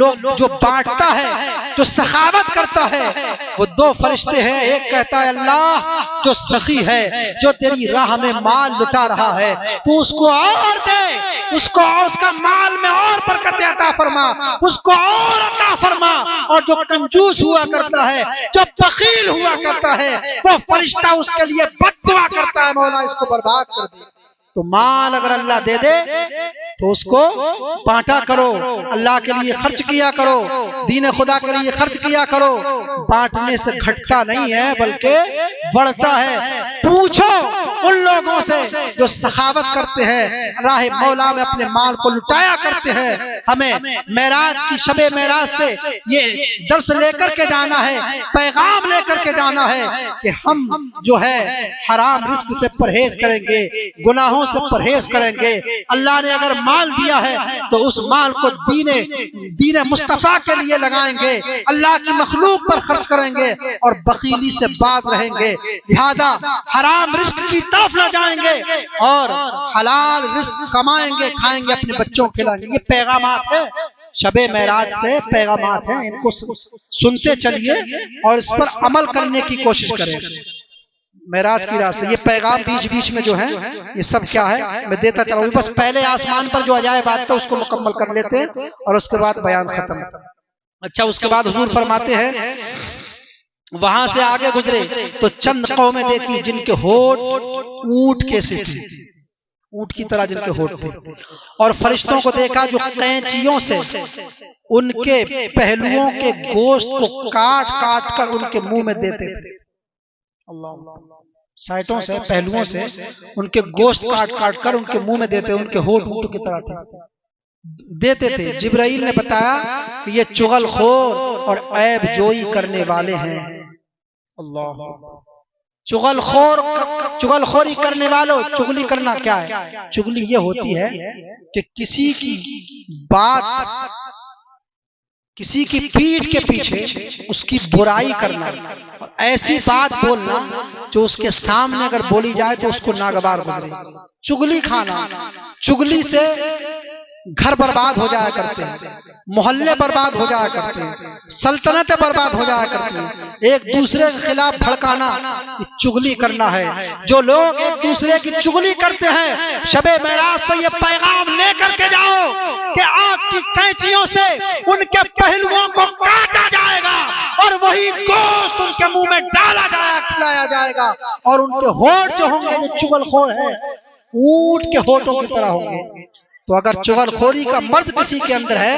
बांटता है, जो सखावत करता है, वो 2 फरिश्ते हैं। एक कहता है अल्लाह जो सखी है, जो तेरी राह में माल लुटा रहा है, तू उसको और दे, उसको उसका माल में और बरकत अता फरमा, उसको और अता फरमा। और जो कंजूस हुआ करता है, जो बखील हुआ करता है, वो फरिश्ता उसके लिए बद्दुआ करता है, मौला इसको बर्बाद कर दे। तो माल अगर अल्लाह दे दे तो उसको बांटा करो, अल्लाह के लिए खर्च किया करो, दीन खुदा के लिए खर्च किया करो। बांटने से घटता नहीं है बल्कि बढ़ता है। पूछो उन लोगों से जो सखावत करते हैं, राह मौला में अपने माल को लुटाया करते हैं। हमें मेराज की शबे मेराज से ये दर्स लेकर के जाना है, पैगाम लेकर के जाना है कि हम जो है हराम रिस्क से परहेज करेंगे, गुनाहों से परहेज करेंगे। अल्लाह ने अगर माल दिया है तो उस माल को दीन मुस्तफा के लिए लगाएंगे, अल्लाह की मखलूक पर खर्च करेंगे और बखीली से बाज रहेंगे। लिहाजा हराम रिस्क की तरफ न जाएंगे और हलाल रिस्क कमाएंगे, खाएंगे, अपने बच्चों को खिलाएंगे। ये पैगामात है शबे मेराज से, पैगामात है, इनको सुनते चलिए और इस पर अमल करने की कोशिश करें। मेराज की रात से ये पैगाम बीच बीच में जो है ये सब क्या है मैं देता चला हूँ। बस पहले आसमान पर जो अजाए बात था उसको मुकम्मल कर लेते हैं और उसके बाद बयान खत्म। अच्छा, उसके बाद हुजूर फरमाते हैं वहां से आगे गुजरे तो चंद कौमें देखी जिनके होठ ऊंट के से थे, ऊंट की तरह जिनके होठ थे, और फरिश्तों को देखा जो कैंचियों से उनके पहलुओं के गोश्त को काट काट कर उनके मुंह में देते थे। अल्लाह, साइटों से, पहलुओं से उनके गोश्त काट काट कर उनके मुंह में देते, उनके होठ ऊंट की तरह थे, देते थे। जिब्राइल ने बताया कि ये चुगलखोर और ऐब जोई करने वाले हैं। अल्लाह, चुगलखोरी करने वालों, चुगली करना क्या है? चुगली ये होती है कि किसी की बात, किसी की पीठ के पीछे उसकी बुराई करना, ऐसी बात बोलना जो उसके सामने अगर बोली जाए तो उसको नागवार गुजरे। चुगली खाना, चुगली से घर बर्बाद हो जाया करते हैं, मोहल्ले बर्बाद हो जाया करते हैं, सल्तनतें बर्बाद हो जाया करती हैं। एक दूसरे के खिलाफ भड़काना चुगली करना है। जो लोग एक दूसरे की चुगली करते हैं, शबे मेराज से ये पैगाम लेकर के जाओ कि आग की कैंचियों से उनके पहलुओं को काटा जाएगा और वही गोश्त उनके मुंह में डाला जाएगा, खिलाया जाएगा, और उनके होठ जो होंगे, जो चुगलखोर है, ऊंट के होठों की तरह होंगे। तो अगर चुगलखोरी का मर्द किसी के अंदर है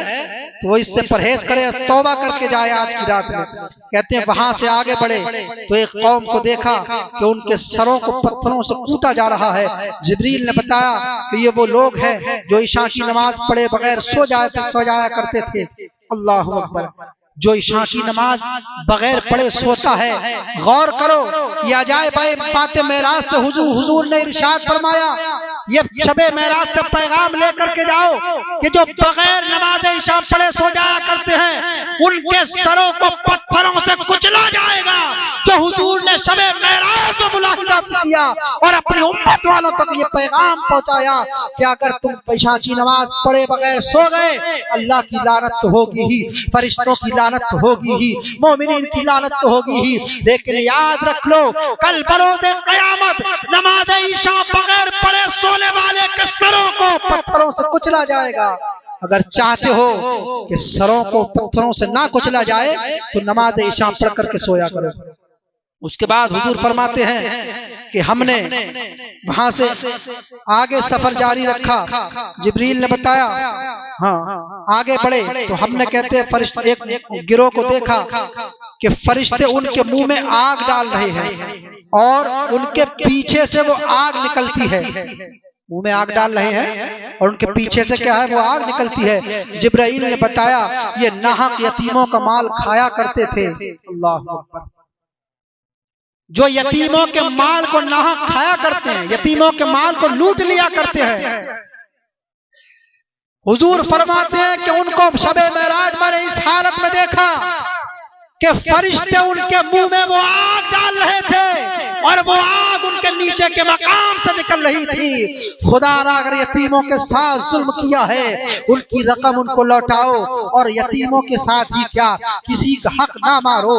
तो वो इससे परहेज करे, तौबा करके जाए आज की रात में। कहते हैं वहां से आगे बढ़े तो एक कौम को देखा कि उनके सरों को पत्थरों से कूटा जा रहा है। जिब्रील ने बताया कि ये वो लोग हैं जो इशा की नमाज पढ़े बगैर सो जाया करते थे। अल्लाह अकबर, जो इशा की नमाज बगैर पढ़े सोता है। गौर करो, ये अजायब बातें मेराज से हुजूर ने इरशाद फरमाया। ये शबे मेराज से पैगाम लेकर के जाओ कि जो बगैर नमाज इशा पढ़े सो जाया करते हैं उनके सरों को पत्थरों से कुचला जाएगा। जो हुजूर ने शबे मेराज में मुलाहिजा किया और अपनी उम्मत वालों तक ये पैगाम पहुंचाया कि अगर तुम इशा की नमाज पढ़े बगैर सो गए, अल्लाह की लानत तो होगी ही, फरिश्तों की लानत तो होगी ही, मोमिनीन की लानत तो होगी ही, लेकिन याद रख लो कल बरोज़े क़यामत नमाज इशा बगैर पढ़े सोने वाले के सरों को पत्थरों से कुचला जाएगा। अगर चाहते हो कि सरों को पत्थरों से ना कुचला जाए तो नमाज इशा पढ़ करके सोया करो। उसके बाद हुजूर फरमाते हैं कि हमने वहां से आगे सफर जारी रखा। जिब्रील ने बताया, हाँ आगे बढ़े तो हमने कहते हैं फरिश्ते एक गिरोह को देखा कि फरिश्ते उनके मुंह में आग डाल रहे हैं और उनके पीछे से वो आग निकलती है। मुंह में आग डाल रहे हैं और उनके पीछे से क्या है, वो आग निकलती है। जिब्राइल ने बताया ये नाहक यतीमों का माल खाया करते थे। अल्लाह अकबर, जो यतीमों के माल को नाहक खाया करते हैं, यतीमों के माल को लूट लिया करते हैं। हुजूर फरमाते हैं कि उनको शबे मेराज मैंने इस हालत में देखा कि फरिश्ते उनके मुंह में वो आग डाल रहे थे और वो आग उनके नीचे के मकाम से निकल रही थी। खुदा अगर यतीमों के साथ जुल्म किया है उनकी रकम उनको लौटाओ, और यतीमों के साथ ही क्या, किसी का हक ना मारो,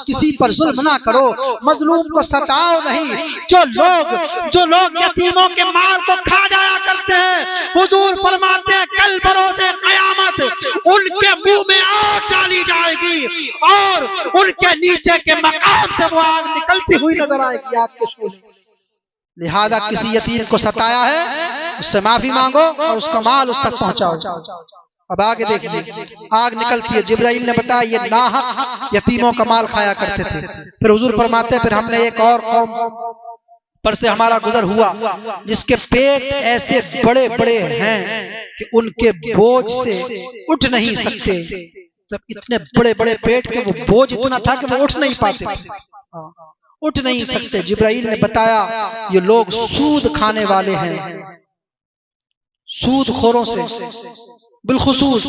किसी पर जुल्म ना करो, मजलूम को सताओ नहीं। जो लोग यतीमों के माल को खा जाया करते हैं, हुजूर फरमाते हैं कल बरोज़े क़यामत उनके मुंह में आग डाली जाएगी और उनके नीचे के मकाम से वो आग निकलती हुई नजर आएगी आपके शोले। लिहाजा किसी यतीम को सताया है उससे माफी मांगो और उसका माल उस तक पहुंचाओ। अब आगे देखिए, आग निकलती है। जिब्राइल ने बताया ये नाहक यतीमों का माल खाया करते थे। फिर हुजूर फरमाते फिर हमने एक और कौम पर से हमारा गुजर हुआ जिसके पेट ऐसे बड़े बड़े हैं कि उनके बोझ से उठ नहीं सकते। जब इतने बड़े बड़े पेट के वो बोझ इतना था कि वो उठ नहीं पाते थे, उठ नहीं सकते। जिब्राइल ने बताया ये लोग सूद खाने वाले हैं, सूदखोरों से बिलखुसूस।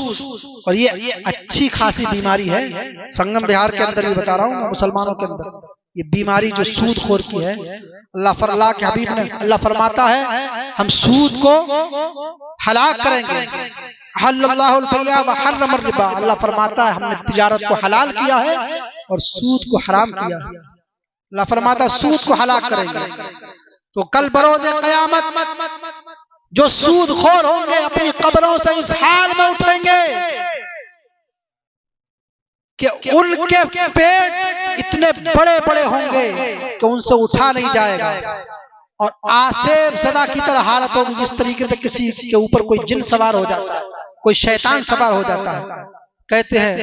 और ये अच्छी खासी बीमारी है, संगम बिहार के अंदर भी बता रहा हूँ, मुसलमानों के अंदर ये बीमारी जो सूदखोर की है। अल्लाह के हबीब ने, अल्लाह फरमाता है हम सूद को हलाक करेंगे। अल्लाह फरमाता है हमने तिजारत को हलाल किया है और सूद को हराम किया है। अल्लाह फरमाता है सूद को हलाक करेंगे। तो कल बरोज़े क़यामत जो सूदखोर होंगे अपनी कब्रों से इस हाल में उठेंगे कि उनके पेट इतने बड़े बड़े होंगे कि उनसे उठा नहीं जाएगा। और आसेब सदा की तरह हालत होगी, जिस तरीके से किसी के ऊपर कोई जिन सवार हो जाता है, कोई शैतान सवार हो जाता है। कहते हैं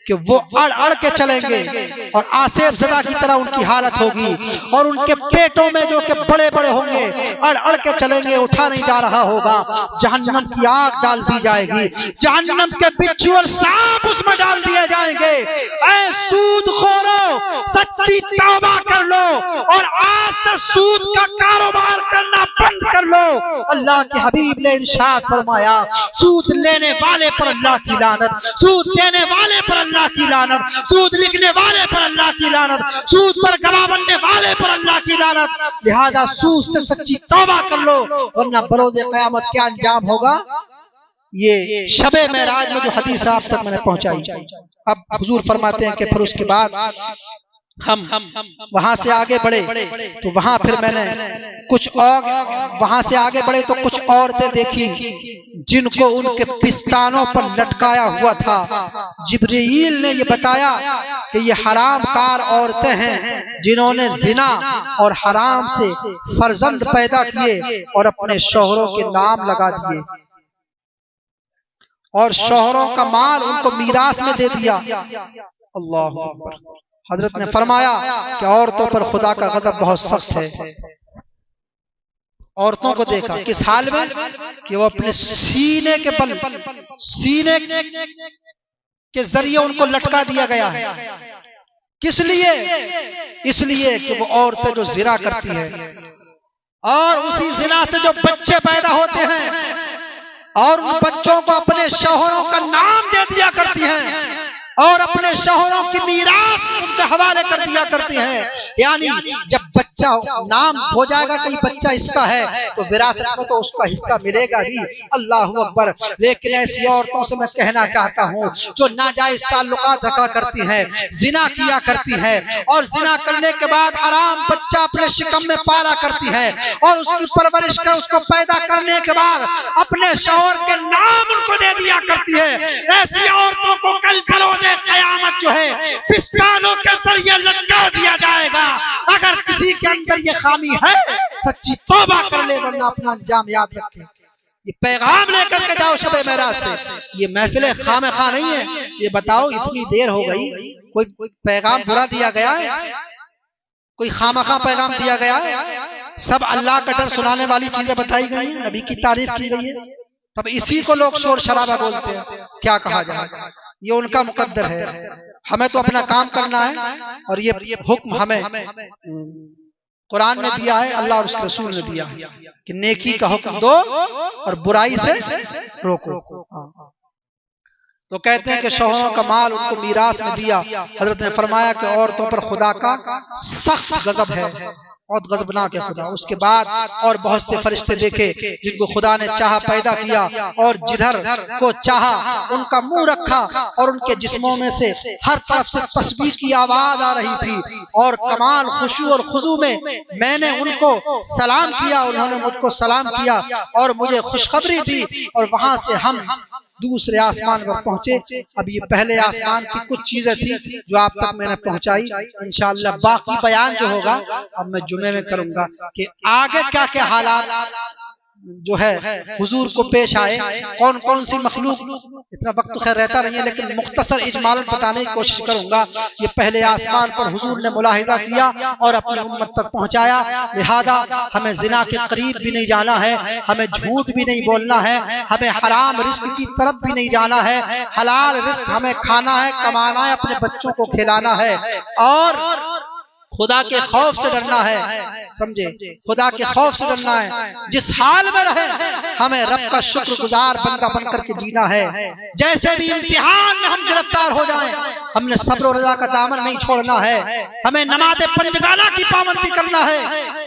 कि वो अड़ अड़ के चलेंगे और आसेब सदा की तरह उनकी हालत होगी और उनके पेटों में जो कि बड़े बड़े होंगे अड़ अड़ के चलेंगे, उठा नहीं जा रहा होगा। जहन्नम की आग डाल दी जाएगी, जहन्नम के बिच्छू और सांप उसमें डाल दिए जाएंगे। ऐ सूदखोरों, सच्ची तौबा कर लो और आज से सूद का कारोबार करना बंद कर लो। अल्लाह के हबीब ने इरशाद फरमाया सूद लेने वाले पर अल्लाह की लानत, सूद देने वाले पर अल्लाह की लानत, सूद लिखने वाले पर अल्लाह की लानत, सूद पर गवाह बनने वाले पर अल्लाह की लानत। लिहाजा सूद से सच्ची तौबा कर लो, वरना बरोज़े क़यामत क्या अंजाम होगा। ये शबे मेराज में जो हदीस आप तक मैंने पहुंचाई। अब हुजूर फरमाते हैं कि फिर उसके बाद हम वहां से आगे बढ़े तो वहां फिर मैंने कुछ और, वहां से आगे बढ़े तो कुछ औरतें देखी जिनको उनके पिस्तानों पर लटकाया हुआ था। जिब्रील ने ये बताया कि ये हराम कार औरतें हैं जिन्होंने जिना और हराम से फर्जंद पैदा किए और अपने शौहरों के नाम लगा दिए और शौहरों का माल उनको मीरास में दे दिया। अल्लाह अकबर। हजरत ने फरमाया कि औरतों पर खुदा का गजब बहुत सख्त है। औरतों को देखा किस हाल में कि वो अपने सीने के बल, सीने के जरिए उनको लटका दिया गया है। किस लिए? इसलिए कि वो औरतें जो जिना करती है और उसी जिना से जो बच्चे पैदा होते हैं और उन बच्चों को अपने शौहरों का नाम दे दिया करती हैं और अपने शौहरों की मीरास उनके हवाले कर दिया करते हैं। यानी जब बच्चा नाम हो जाएगा कि बच्चा इसका है तो विरासत में तो उसका हिस्सा मिलेगा ही। अल्लाह अकबर। लेकिन ऐसी औरतों से मैं कहना चाहता हूँ जो नाजायज ताल्लुकात रखा करती हैं, जिना किया करती हैं और जिना करने के बाद हराम बच्चा अपने शिकम में पाला करती है और उसकी परवरिश कर उसको पैदा करने के बाद अपने शौहर के नाम उनको दे दिया करती है। ऐसी औरतों को कल बरोज़े क़यामत जो है पिस्तानों के जरिए लटका दिया जाएगा। अगर किसी के अंदर ये खामी है सच्ची तौबा कर ले, वरना अपना अंजाम याद रखे। ये पैगाम लेकर के जाओ शबे मेराज से। ये महफिल खामखा नहीं है। ये बताओ इतनी देर हो गई, कोई पैगाम बुरा दिया गया है? कोई खामखा पैगाम दिया गया है? सब अल्लाह का डर सुनाने वाली चीजें बताई गई है, नबी की तारीफ की गई है। तब इसी को लोग शोर शराबा बोलते हैं। क्या कहा जाए, ये उनका मुकद्दर है। हमें तो अपना काम करना है और ये हुक्म हमें कुरान ने दिया है, अल्लाह और उसके रसूल ने दिया है कि नेकी का हुक्म दो और बुराई से रोको। तो कहते हैं कि शौहरों का माल उनको मीरास में दिया। हजरत ने फरमाया कि औरतों पर खुदा का सख्त गजब है, बहुत गजबनाक है खुदा। उसके बाद और बहुत से फरिश्ते देखे जिनको खुदा ने चाहा पैदा किया और जिधर को चाहा उनका मुंह रखा और उनके जिस्मों में से हर तरफ से तस्बीह की आवाज आ रही थी और कमाल खुशू और खुजू में मैंने उनको सलाम किया, उन्होंने मुझको सलाम किया और मुझे खुशखबरी दी और वहां से हम दूसरे आसमान पर पहुंचे। अब ये पहले आसमान की कुछ चीजें थी जो आप तक मैंने पहुंचाई। इंशाअल्लाह बाकी बयान जो होगा अब मैं जुमे में करूंगा कि आगे क्या क्या हालात जो है हुजूर को पेश आए, कौन कौन सी मखलूक। इतना वक्त तो खैर रहता नहीं है लेकिन मुख्तसर इजमालन बताने की कोशिश करूंगा। ये पहले आसमान पर हुजूर ने मुलाहिजा किया और अपनी उम्मत तक पहुंचाया। लिहाजा हमें जिना के करीब भी नहीं जाना है, हमें झूठ भी नहीं बोलना है, हमें हराम रिस्क की तरफ भी नहीं जाना है। हलाल रिस्क हमें खाना है, कमाना है, अपने बच्चों को खिलाना है और खुदा के खौफ से डरना है। समझे, खुदा के खौफ से डरना है। जिस हाल में रहे हमें रब का शुक्रगुजार बंदा बनकर के जीना है। जैसे भी इम्तिहान में हम गिरफ्तार हो जाएं, हमने सब्र और रज़ा का दामन नहीं छोड़ना है। हमें नमाज़ पंजगाना की पाबंदी करना है।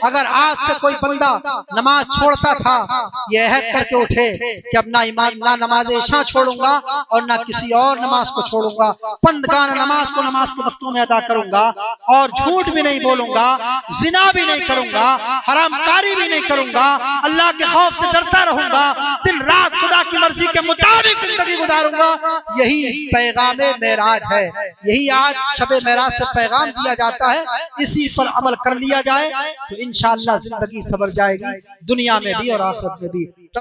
अगर आज से कोई बंदा नमाज छोड़ता था, यह अहद करके उठे कि अब ना नमाज इशा छोड़ूंगा और ना किसी और नमाज को छोड़ूंगा, पंजगाना नमाज को नमाज के वक्तों में अदा करूंगा और झूठ भी नहीं बोलूंगा, जिना भी नहीं करूंगा, हरामकारी भी नहीं करूंगा, अल्लाह के खौफ से डरता रहूंगा, दिन रात खुदा की मर्जी के मुताबिक जिंदगी गुजारूंगा। यही पैगाम मेराज है। यही आज शबे मेराज से पैगाम दिया जाता है। इसी पर अमल कर लिया जाए तो इंशाअल्लाह जिंदगी सवर जाएगी, दुनिया में भी और आखिरत में भी।